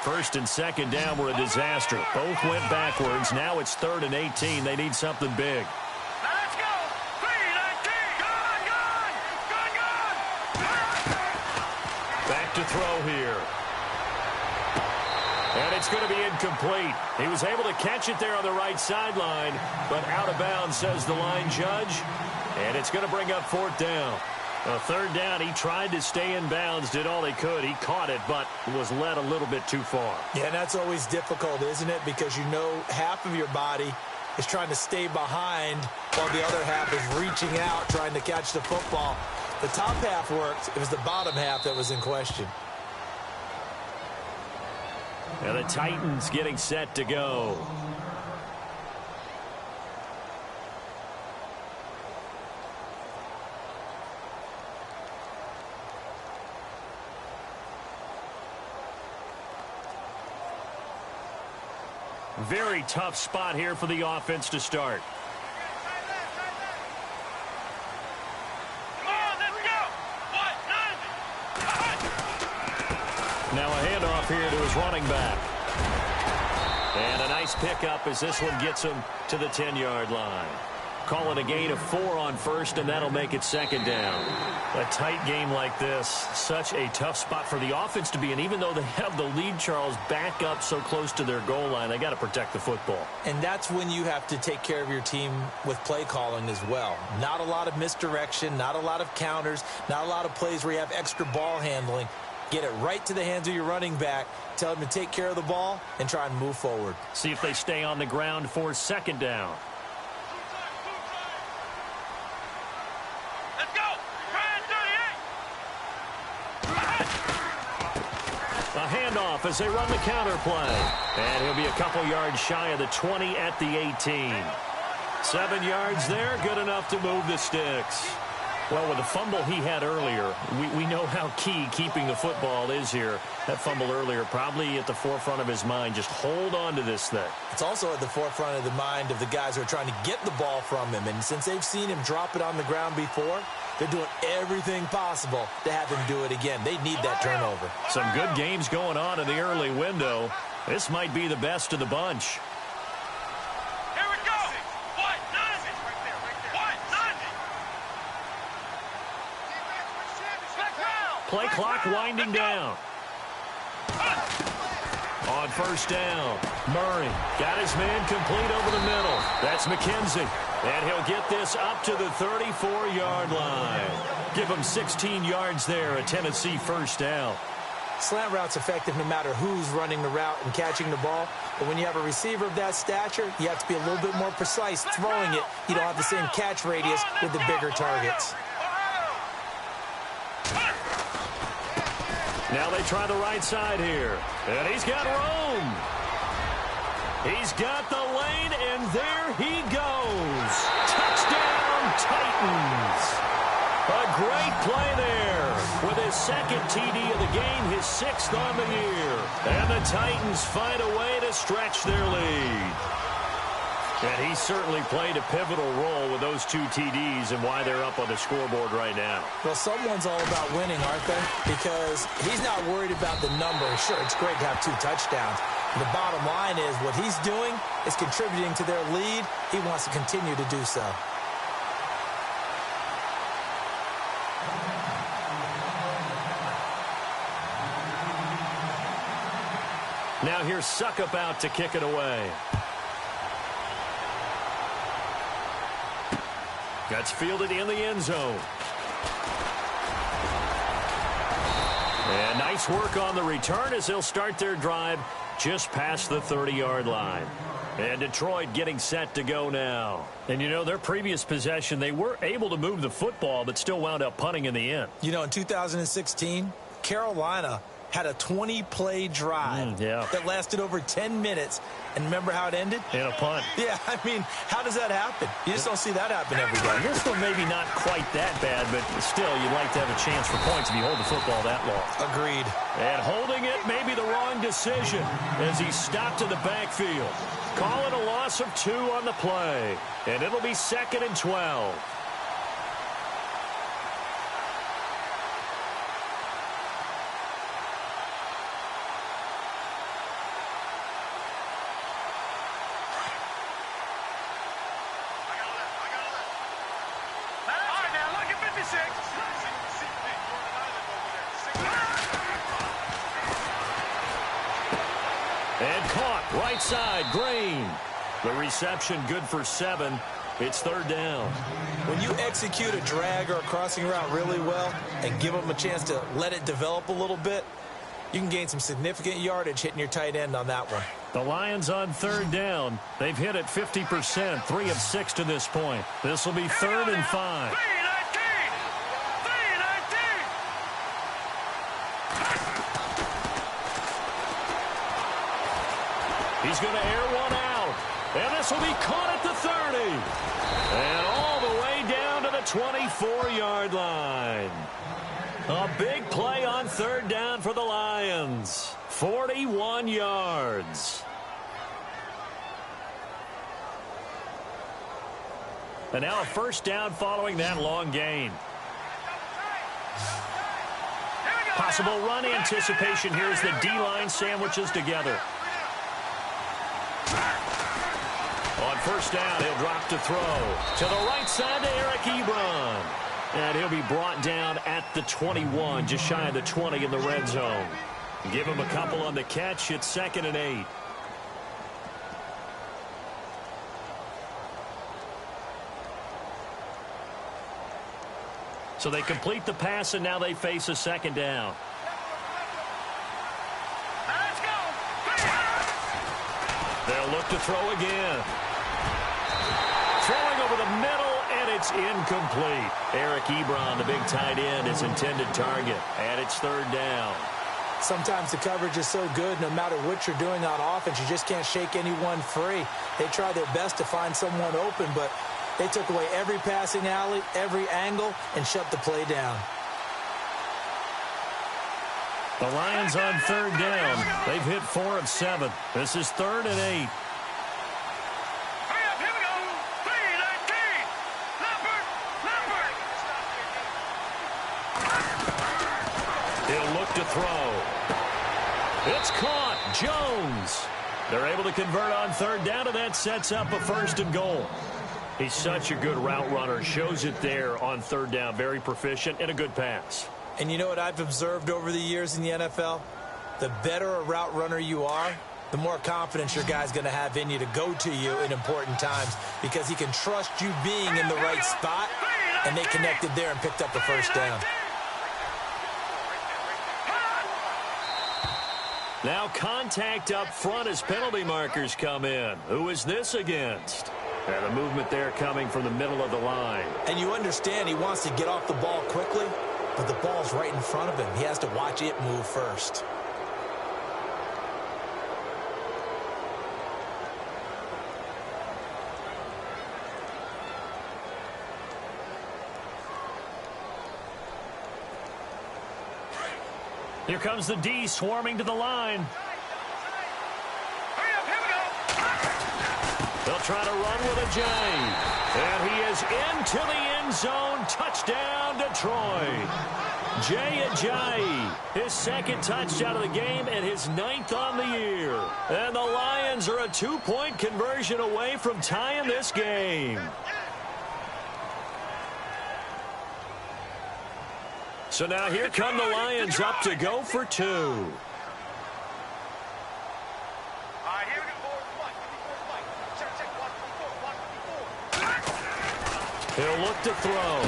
First and second down were a disaster. Both went backwards. Now it's 3rd and 18. They need something big. Let's go. 3-19. Gone. Back to throw here. And it's going to be incomplete. He was able to catch it there on the right sideline, but out of bounds, says the line judge. And it's going to bring up 4th down. A 3rd down, he tried to stay in bounds, did all he could. He caught it, but was led a little bit too far. Yeah, and that's always difficult, isn't it? Because you know half of your body is trying to stay behind while the other half is reaching out, trying to catch the football. The top half worked. It was the bottom half that was in question. And the Titans getting set to go. Very tough spot here for the offense to start. Come on, let's go. Now a handoff here to his running back. And a nice pickup as this one gets him to the 10-yard line. Calling a gain of 4 on first, and that'll make it 2nd down. A tight game like this, such a tough spot for the offense to be in. Even though they have the lead, Charles, back up so close to their goal line, they got to protect the football. And that's when you have to take care of your team with play calling as well. Not a lot of misdirection, not a lot of counters, not a lot of plays where you have extra ball handling. Get it right to the hands of your running back, tell him to take care of the ball, and try and move forward. See if they stay on the ground for 2nd down. Let's go. A handoff as they run the counter play. And he'll be a couple yards shy of the 20 at the 18. 7 yards there, good enough to move the sticks. Well, with the fumble he had earlier, we know how key keeping the football is here. That fumble earlier probably at the forefront of his mind. Just hold on to this thing. It's also at the forefront of the mind of the guys who are trying to get the ball from him. And since they've seen him drop it on the ground before, they're doing everything possible to have him do it again. They need that turnover. Some good games going on in the early window. This might be the best of the bunch. Here we go. What? Nothing. What? Nothing. Play clock winding down. On first down, Murray got his man complete over the middle. That's McKenzie. And he'll get this up to the 34-yard line. Give him 16 yards there, a Tennessee first down. Slant route's effective no matter who's running the route and catching the ball. But when you have a receiver of that stature, you have to be a little bit more precise throwing it. You don't have the same catch radius with the bigger targets. Now they try the right side here. And he's got room. He's got the lane, and there he goes. Touchdown, Titans. A great play there with his second TD of the game, his 6th on the year. And the Titans find a way to stretch their lead. And he certainly played a pivotal role with those 2 TDs and why they're up on the scoreboard right now. Well, someone's all about winning, aren't they? Because he's not worried about the numbers. Sure, it's great to have 2 touchdowns. The bottom line is what he's doing is contributing to their lead. He wants to continue to do so. Now here's Suckup out to kick it away. That's fielded in the end zone. And nice work on the return as they'll start their drive just past the 30-yard line. And Detroit getting set to go now. And, you know, their previous possession, they were able to move the football but still wound up punting in the end. You know, in 2016, Carolina had a 20-play drive that lasted over 10 minutes. And remember how it ended? In a punt. Yeah, I mean, how does that happen? You just don't see that happen every day. This one maybe not quite that bad, but still, you'd like to have a chance for points if you hold the football that long. Agreed. And holding it may be the wrong decision as he stopped in the backfield. Call it a loss of 2 on the play. And it'll be 2nd and 12. And caught right side, Green. The reception good for 7. It's 3rd down. When you execute a drag or a crossing route really well and give them a chance to let it develop a little bit, you can gain some significant yardage hitting your tight end on that one. The Lions on 3rd down. They've hit it 50%, 3 of 6 to this point. This will be 3rd and 5. He's going to air one out. And this will be caught at the 30. And all the way down to the 24-yard line. A big play on 3rd down for the Lions. 41 yards. And now a 1st down following that long gain. Possible run anticipation here as the D-line sandwiches together. On 1st down, he'll drop to throw. To the right side to Eric Ebron. And he'll be brought down at the 21, just shy of the 20 in the red zone. Give him a couple on the catch. It's 2nd and 8. So they complete the pass, and now they face a 2nd down. They'll look to throw again. Throwing over the middle, and it's incomplete. Eric Ebron, the big tight end, his intended target. And it's 3rd down. Sometimes the coverage is so good, no matter what you're doing on offense, you just can't shake anyone free. They try their best to find someone open, but they took away every passing alley, every angle, and shut the play down. The Lions on 3rd down. They've hit 4 of 7. This is 3rd and 8. He'll look to throw. It's caught. Jones. They're able to convert on 3rd down, and that sets up a 1st and goal. He's such a good route runner. Shows it there on 3rd down. Very proficient and a good pass. And you know what I've observed over the years in the NFL? The better a route runner you are, the more confidence your guy's going to have in you to go to you in important times because he can trust you being in the right spot, and they connected there and picked up the 1st down. Now contact up front as penalty markers come in. Who is this against? And the movement there coming from the middle of the line. And you understand he wants to get off the ball quickly, but the ball's right in front of him. He has to watch it move first. Here comes the D swarming to the line. They'll try to run with a J. And he is into the end zone. Touchdown, Detroit. Jay Ajayi, his second touchdown of the game and his 9th on the year. And the Lions are a 2-point conversion away from tying this game. So now here come the Lions up to go for 2. He'll look to throw.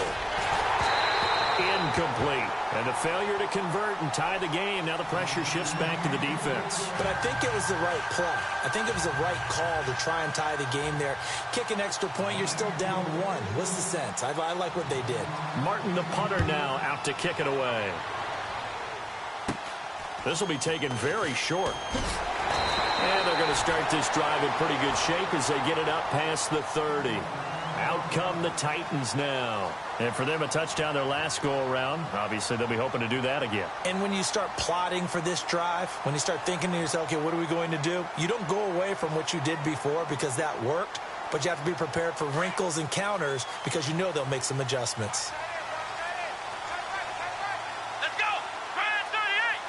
Incomplete. And a failure to convert and tie the game. Now the pressure shifts back to the defense. But I think it was the right play. I think it was the right call to try and tie the game there. Kick an extra point, you're still down 1. What's the sense? I like what they did. Martin, the punter, now out to kick it away. This will be taken very short. And they're going to start this drive in pretty good shape as they get it up past the 30. Out come the Titans now. And for them, a touchdown their last go-around. Obviously, they'll be hoping to do that again. And when you start plotting for this drive, when you start thinking to yourself, okay, what are we going to do? You don't go away from what you did before because that worked, but you have to be prepared for wrinkles and counters because you know they'll make some adjustments. Let's go! Grand 38!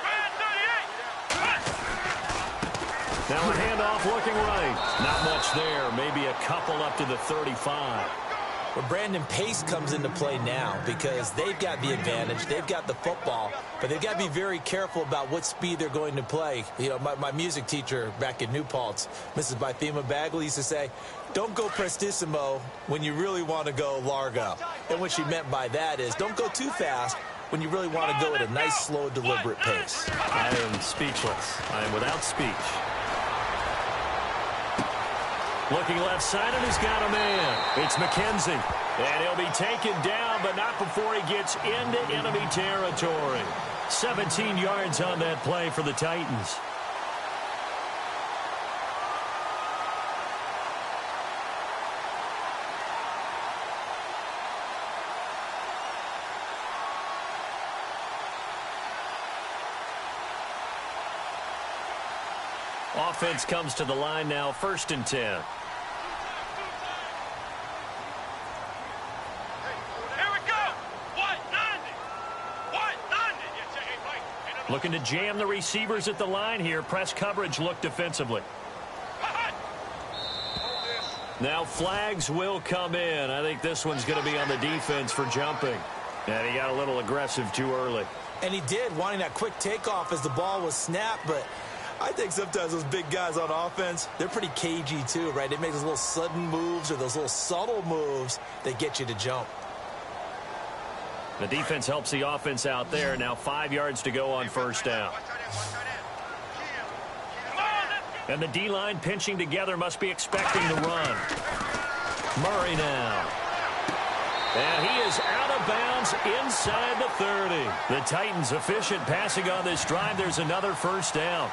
Grand 38! Now a handoff looking right. Not much there. Maybe a couple up to the 35. But Brandon, pace comes into play now because they've got the advantage. They've got the football, but they've got to be very careful about what speed they're going to play. You know, my music teacher back in New Paltz, Mrs. Bythema Bagley, used to say, don't go prestissimo when you really want to go largo. And what she meant by that is don't go too fast when you really want to go at a nice, slow, deliberate pace. I am speechless. I am without speech. Looking left side, and he's got a man. It's McKenzie. And he'll be taken down, but not before he gets into enemy territory. 17 yards on that play for the Titans. Offense comes to the line now, 1st and 10. Looking to jam the receivers at the line here. Press coverage look defensively. Now flags will come in. I think this one's going to be on the defense for jumping. And he got a little aggressive too early. And he did, wanting that quick takeoff as the ball was snapped, but I think sometimes those big guys on offense, they're pretty cagey too, right? They make those little sudden moves or those little subtle moves that get you to jump. The defense helps the offense out there. Now 5 yards to go on 1st down. And the D-line pinching together must be expecting the run. Murray now. And he is out of bounds inside the 30. The Titans efficient passing on this drive. There's another 1st down.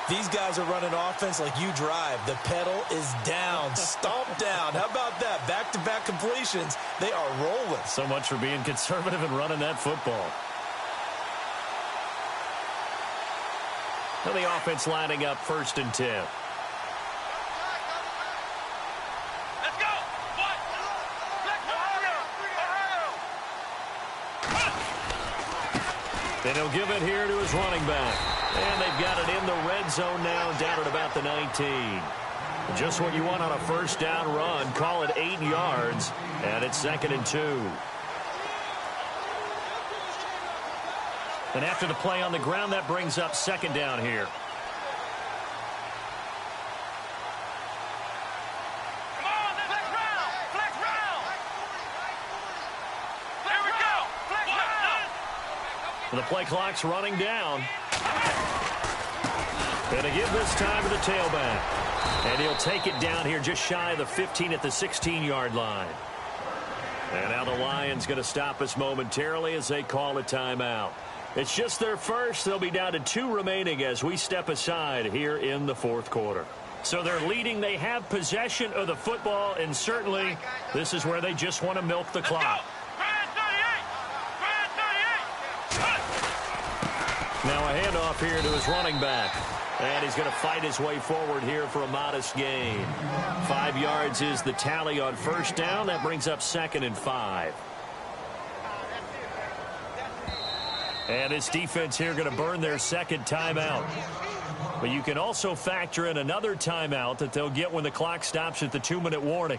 These guys are running offense like you drive. The pedal is down, stomped down. How about that? Back-to-back completions. They are rolling. So much for being conservative and running that football. Now the offense lining up 1st and 10. Let's go! What? And he'll give it here to his running back. And they've got it in the red zone now, down at about the 19. Just what you want on a 1st down run. Call it 8 yards, and it's 2nd and 2. And after the play on the ground, that brings up 2nd down here. Come on, flex round! Flex round! There we go! Flex round! The play clock's running down. And a give this time to the tailback. And he'll take it down here just shy of the 15 at the 16-yard line. And now the Lions going to stop us momentarily as they call a timeout. It's just their first. They'll be down to 2 remaining as we step aside here in the fourth quarter. So they're leading. They have possession of the football, and certainly this is where they just want to milk the clock. Now a handoff here to his running back. And he's going to fight his way forward here for a modest gain. 5 yards is the tally on first down. That brings up 2nd and 5. And this defense here going to burn their second timeout. But you can also factor in another timeout that they'll get when the clock stops at the 2-minute warning.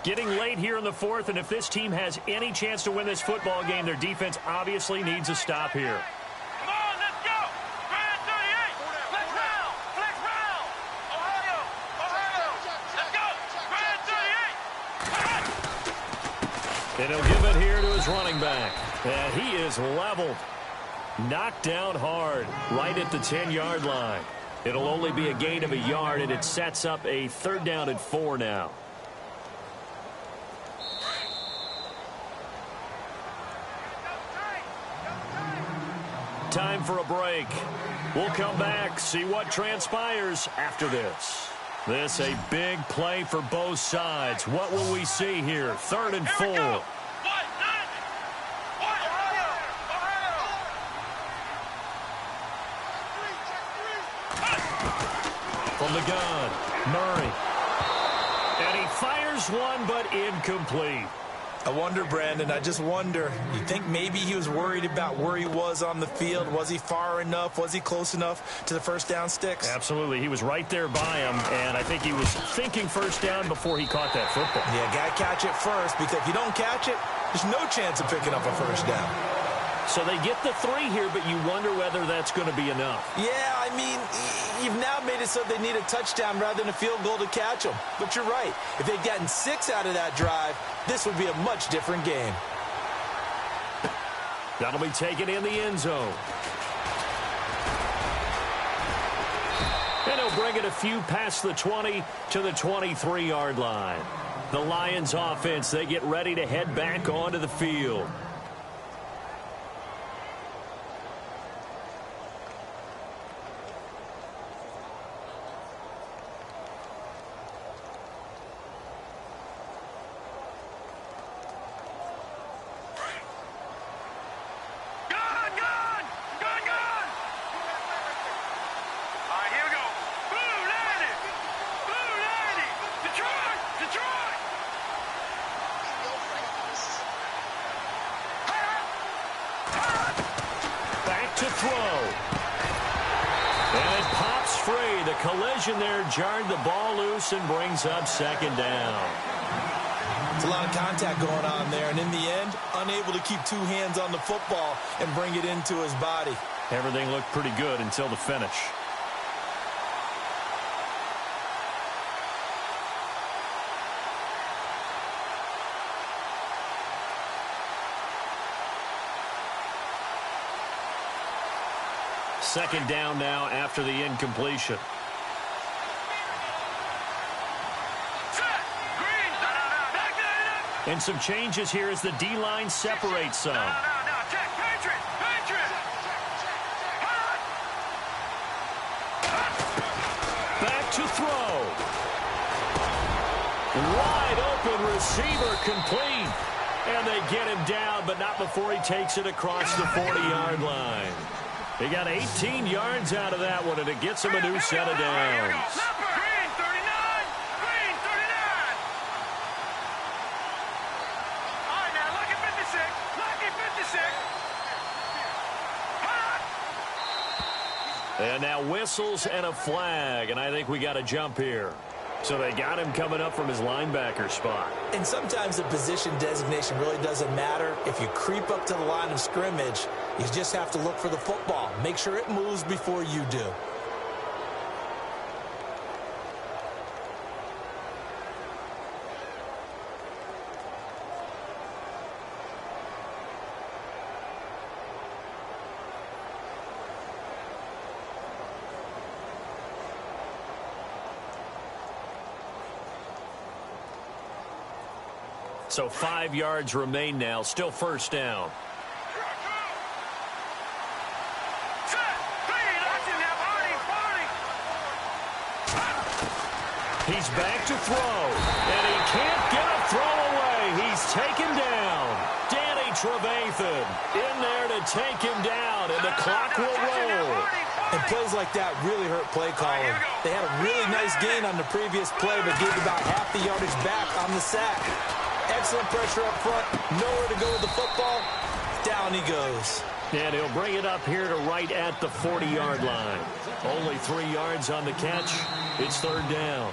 Getting late here in the fourth, and if this team has any chance to win this football game, their defense obviously needs a stop here. Come on, let's go! Brand 38! Flex round! Flex round! Ohio! Ohio! Let's go! Brand 38! And he'll give it here to his running back. And he is leveled. Knocked down hard right at the 10-yard line. It'll only be a gain of a yard, and it sets up a 3rd down and 4 now. Time for a break. We'll come back, see what transpires after this. This a big play for both sides. What will we see here? 3rd and 4. From the gun, Murray. And he fires one, but incomplete. I wonder, Brandon, I just wonder, you think maybe he was worried about where he was on the field? Was he far enough? Was he close enough to the first down sticks? Absolutely. He was right there by him, and I think he was thinking first down before he caught that football. Yeah, got to catch it first, because if you don't catch it, there's no chance of picking up a first down. So they get the 3 here, but you wonder whether that's going to be enough. Yeah, I mean, you've now made it so they need a touchdown rather than a field goal to catch them. But you're right. If they'd gotten 6 out of that drive, this would be a much different game. That'll be taken in the end zone. And he'll bring it a few past the 20 to the 23-yard line. The Lions offense, they get ready to head back onto the field. Collision there jarred the ball loose and brings up 2nd down. It's a lot of contact going on there, and in the end, unable to keep 2 hands on the football and bring it into his body. Everything looked pretty good until the finish. Second down now after the incompletion. And some changes here as the D-line separates some. Back to throw. Wide open receiver complete. And they get him down, but not before he takes it across the 40-yard line. He got 18 yards out of that one, and it gets him a new set of downs. Green 39! Green 39! All right, now, lucky 56. Lucky 56. And now whistles and a flag, and I think we got a jump here. So they got him coming up from his linebacker spot. And sometimes the position designation really doesn't matter. If you creep up to the line of scrimmage, you just have to look for the football. Make sure it moves before you do. So 5 yards remain now. Still first down. He's back to throw, and he can't get a throw away. He's taken down. Danny Trevathan in there to take him down, and the clock will roll. And plays like that really hurt play calling. They had a really nice gain on the previous play, but gave about half the yardage back on the sack. Excellent pressure up front. Nowhere to go with the football. Down he goes. And he'll bring it up here to right at the 40-yard line. Only 3 yards on the catch. It's third down.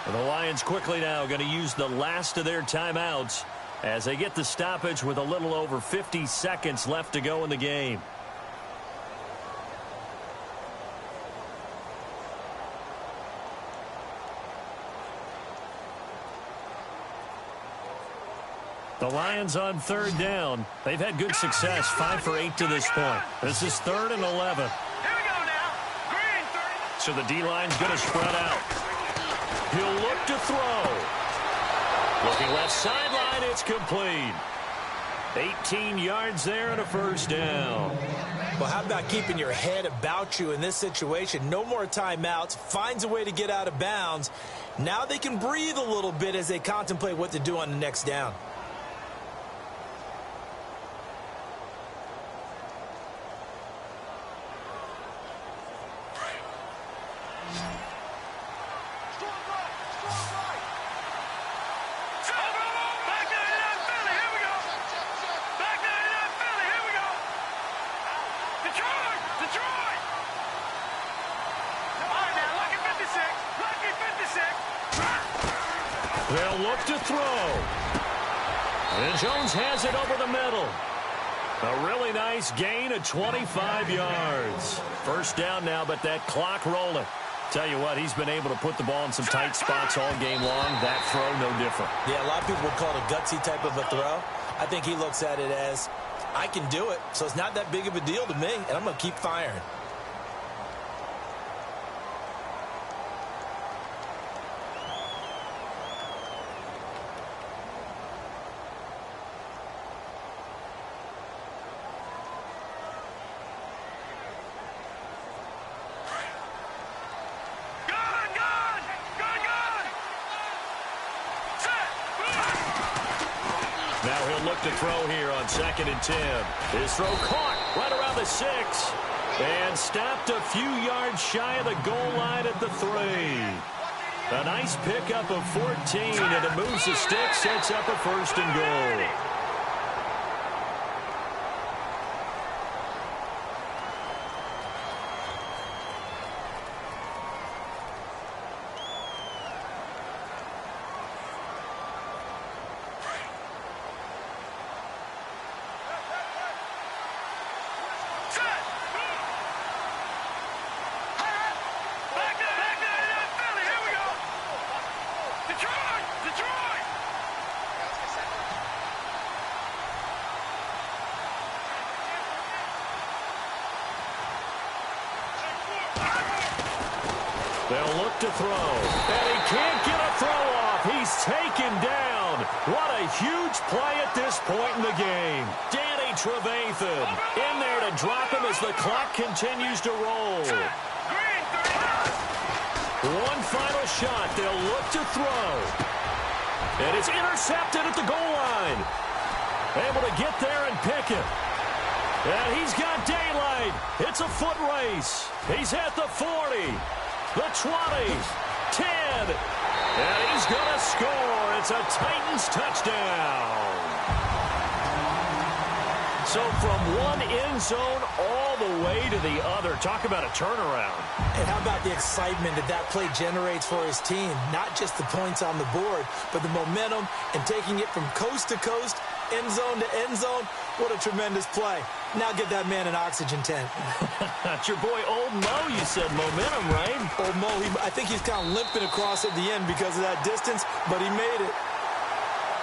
And the Lions quickly now going to use the last of their timeouts as they get the stoppage with a little over 50 seconds left to go in the game. The Lions on third down. They've had good success, 5 for 8 to this point. This is 3rd and 11. Here we go now. Green 30. So the D-line's going to spread out. He'll look to throw. Looking left sideline, it's complete. 18 yards there and a first down. Well, how about keeping your head about you in this situation? No more timeouts. Finds a way to get out of bounds. Now they can breathe a little bit as they contemplate what to do on the next down. They'll look to throw. And Jones has it over the middle. A really nice gain of 25 yards. First down now, but that clock rolling. Tell you what, he's been able to put the ball in some tight spots all game long. That throw, no different. Yeah, a lot of people would call it a gutsy type of a throw. I think he looks at it as, I can do it, so it's not that big of a deal to me, and I'm going to keep firing. Now he'll look to throw here on 2nd and 10. His throw caught right around the 6. And stopped a few yards shy of the goal line at the 3. A nice pickup of 14, and it moves the stick, sets up a 1st and goal. They'll look to throw, and he can't get a throw off. He's taken down. What a huge play at this point in the game. Danny Trevathan in there to drop him as the clock continues to roll. One final shot. They'll look to throw. And it's intercepted at the goal line. Able to get there and pick it. And he's got daylight. It's a foot race. He's at the 40. The 20, 10, and he's going to score. It's a Titans touchdown. So from one end zone all the way to the other. Talk about a turnaround. And how about the excitement that that play generates for his team? Not just the points on the board, but the momentum and taking it from coast to coast, end zone to end zone. What a tremendous play. Now get that man an oxygen tent. That's your boy Old Mo. You said momentum, right? Old Mo, I think he's kind of limping across at the end because of that distance, but he made it.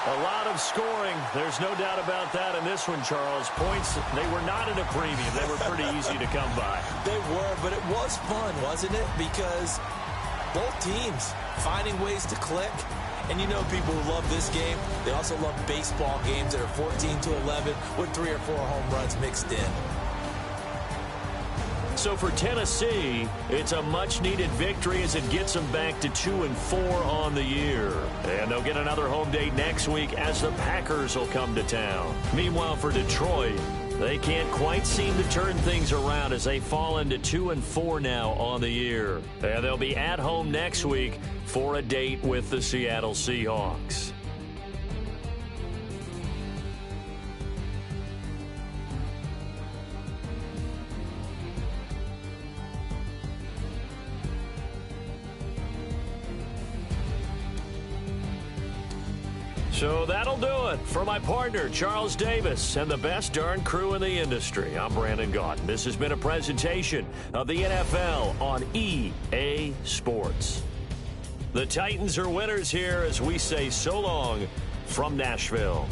A lot of scoring. There's no doubt about that in this one, Charles. Points, they were not in a premium. They were pretty easy to come by. They were, but it was fun, wasn't it? Because Both teams finding ways to click. And you know people who love this game, they also love baseball games that are 14-11 with 3 or 4 home runs mixed in. So for Tennessee, it's a much-needed victory as it gets them back to 2-4 on the year. And they'll get another home date next week as the Packers will come to town. Meanwhile, for Detroit, they can't quite seem to turn things around as they fall into 2-4 now on the year. And they'll be at home next week for a date with the Seattle Seahawks. So that'll do it for my partner, Charles Davis, and the best darn crew in the industry. I'm Brandon Gaudin. This has been a presentation of the NFL on EA Sports. The Titans are winners here as we say so long from Nashville.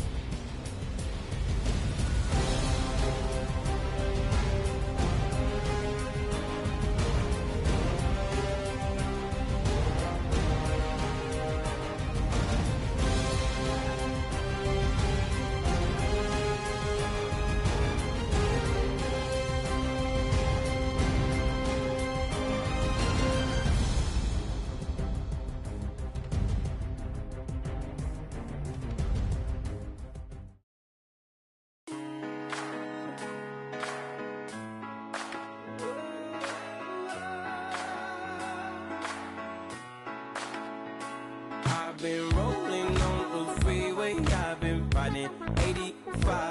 Been rolling on the freeway, I've been riding 85.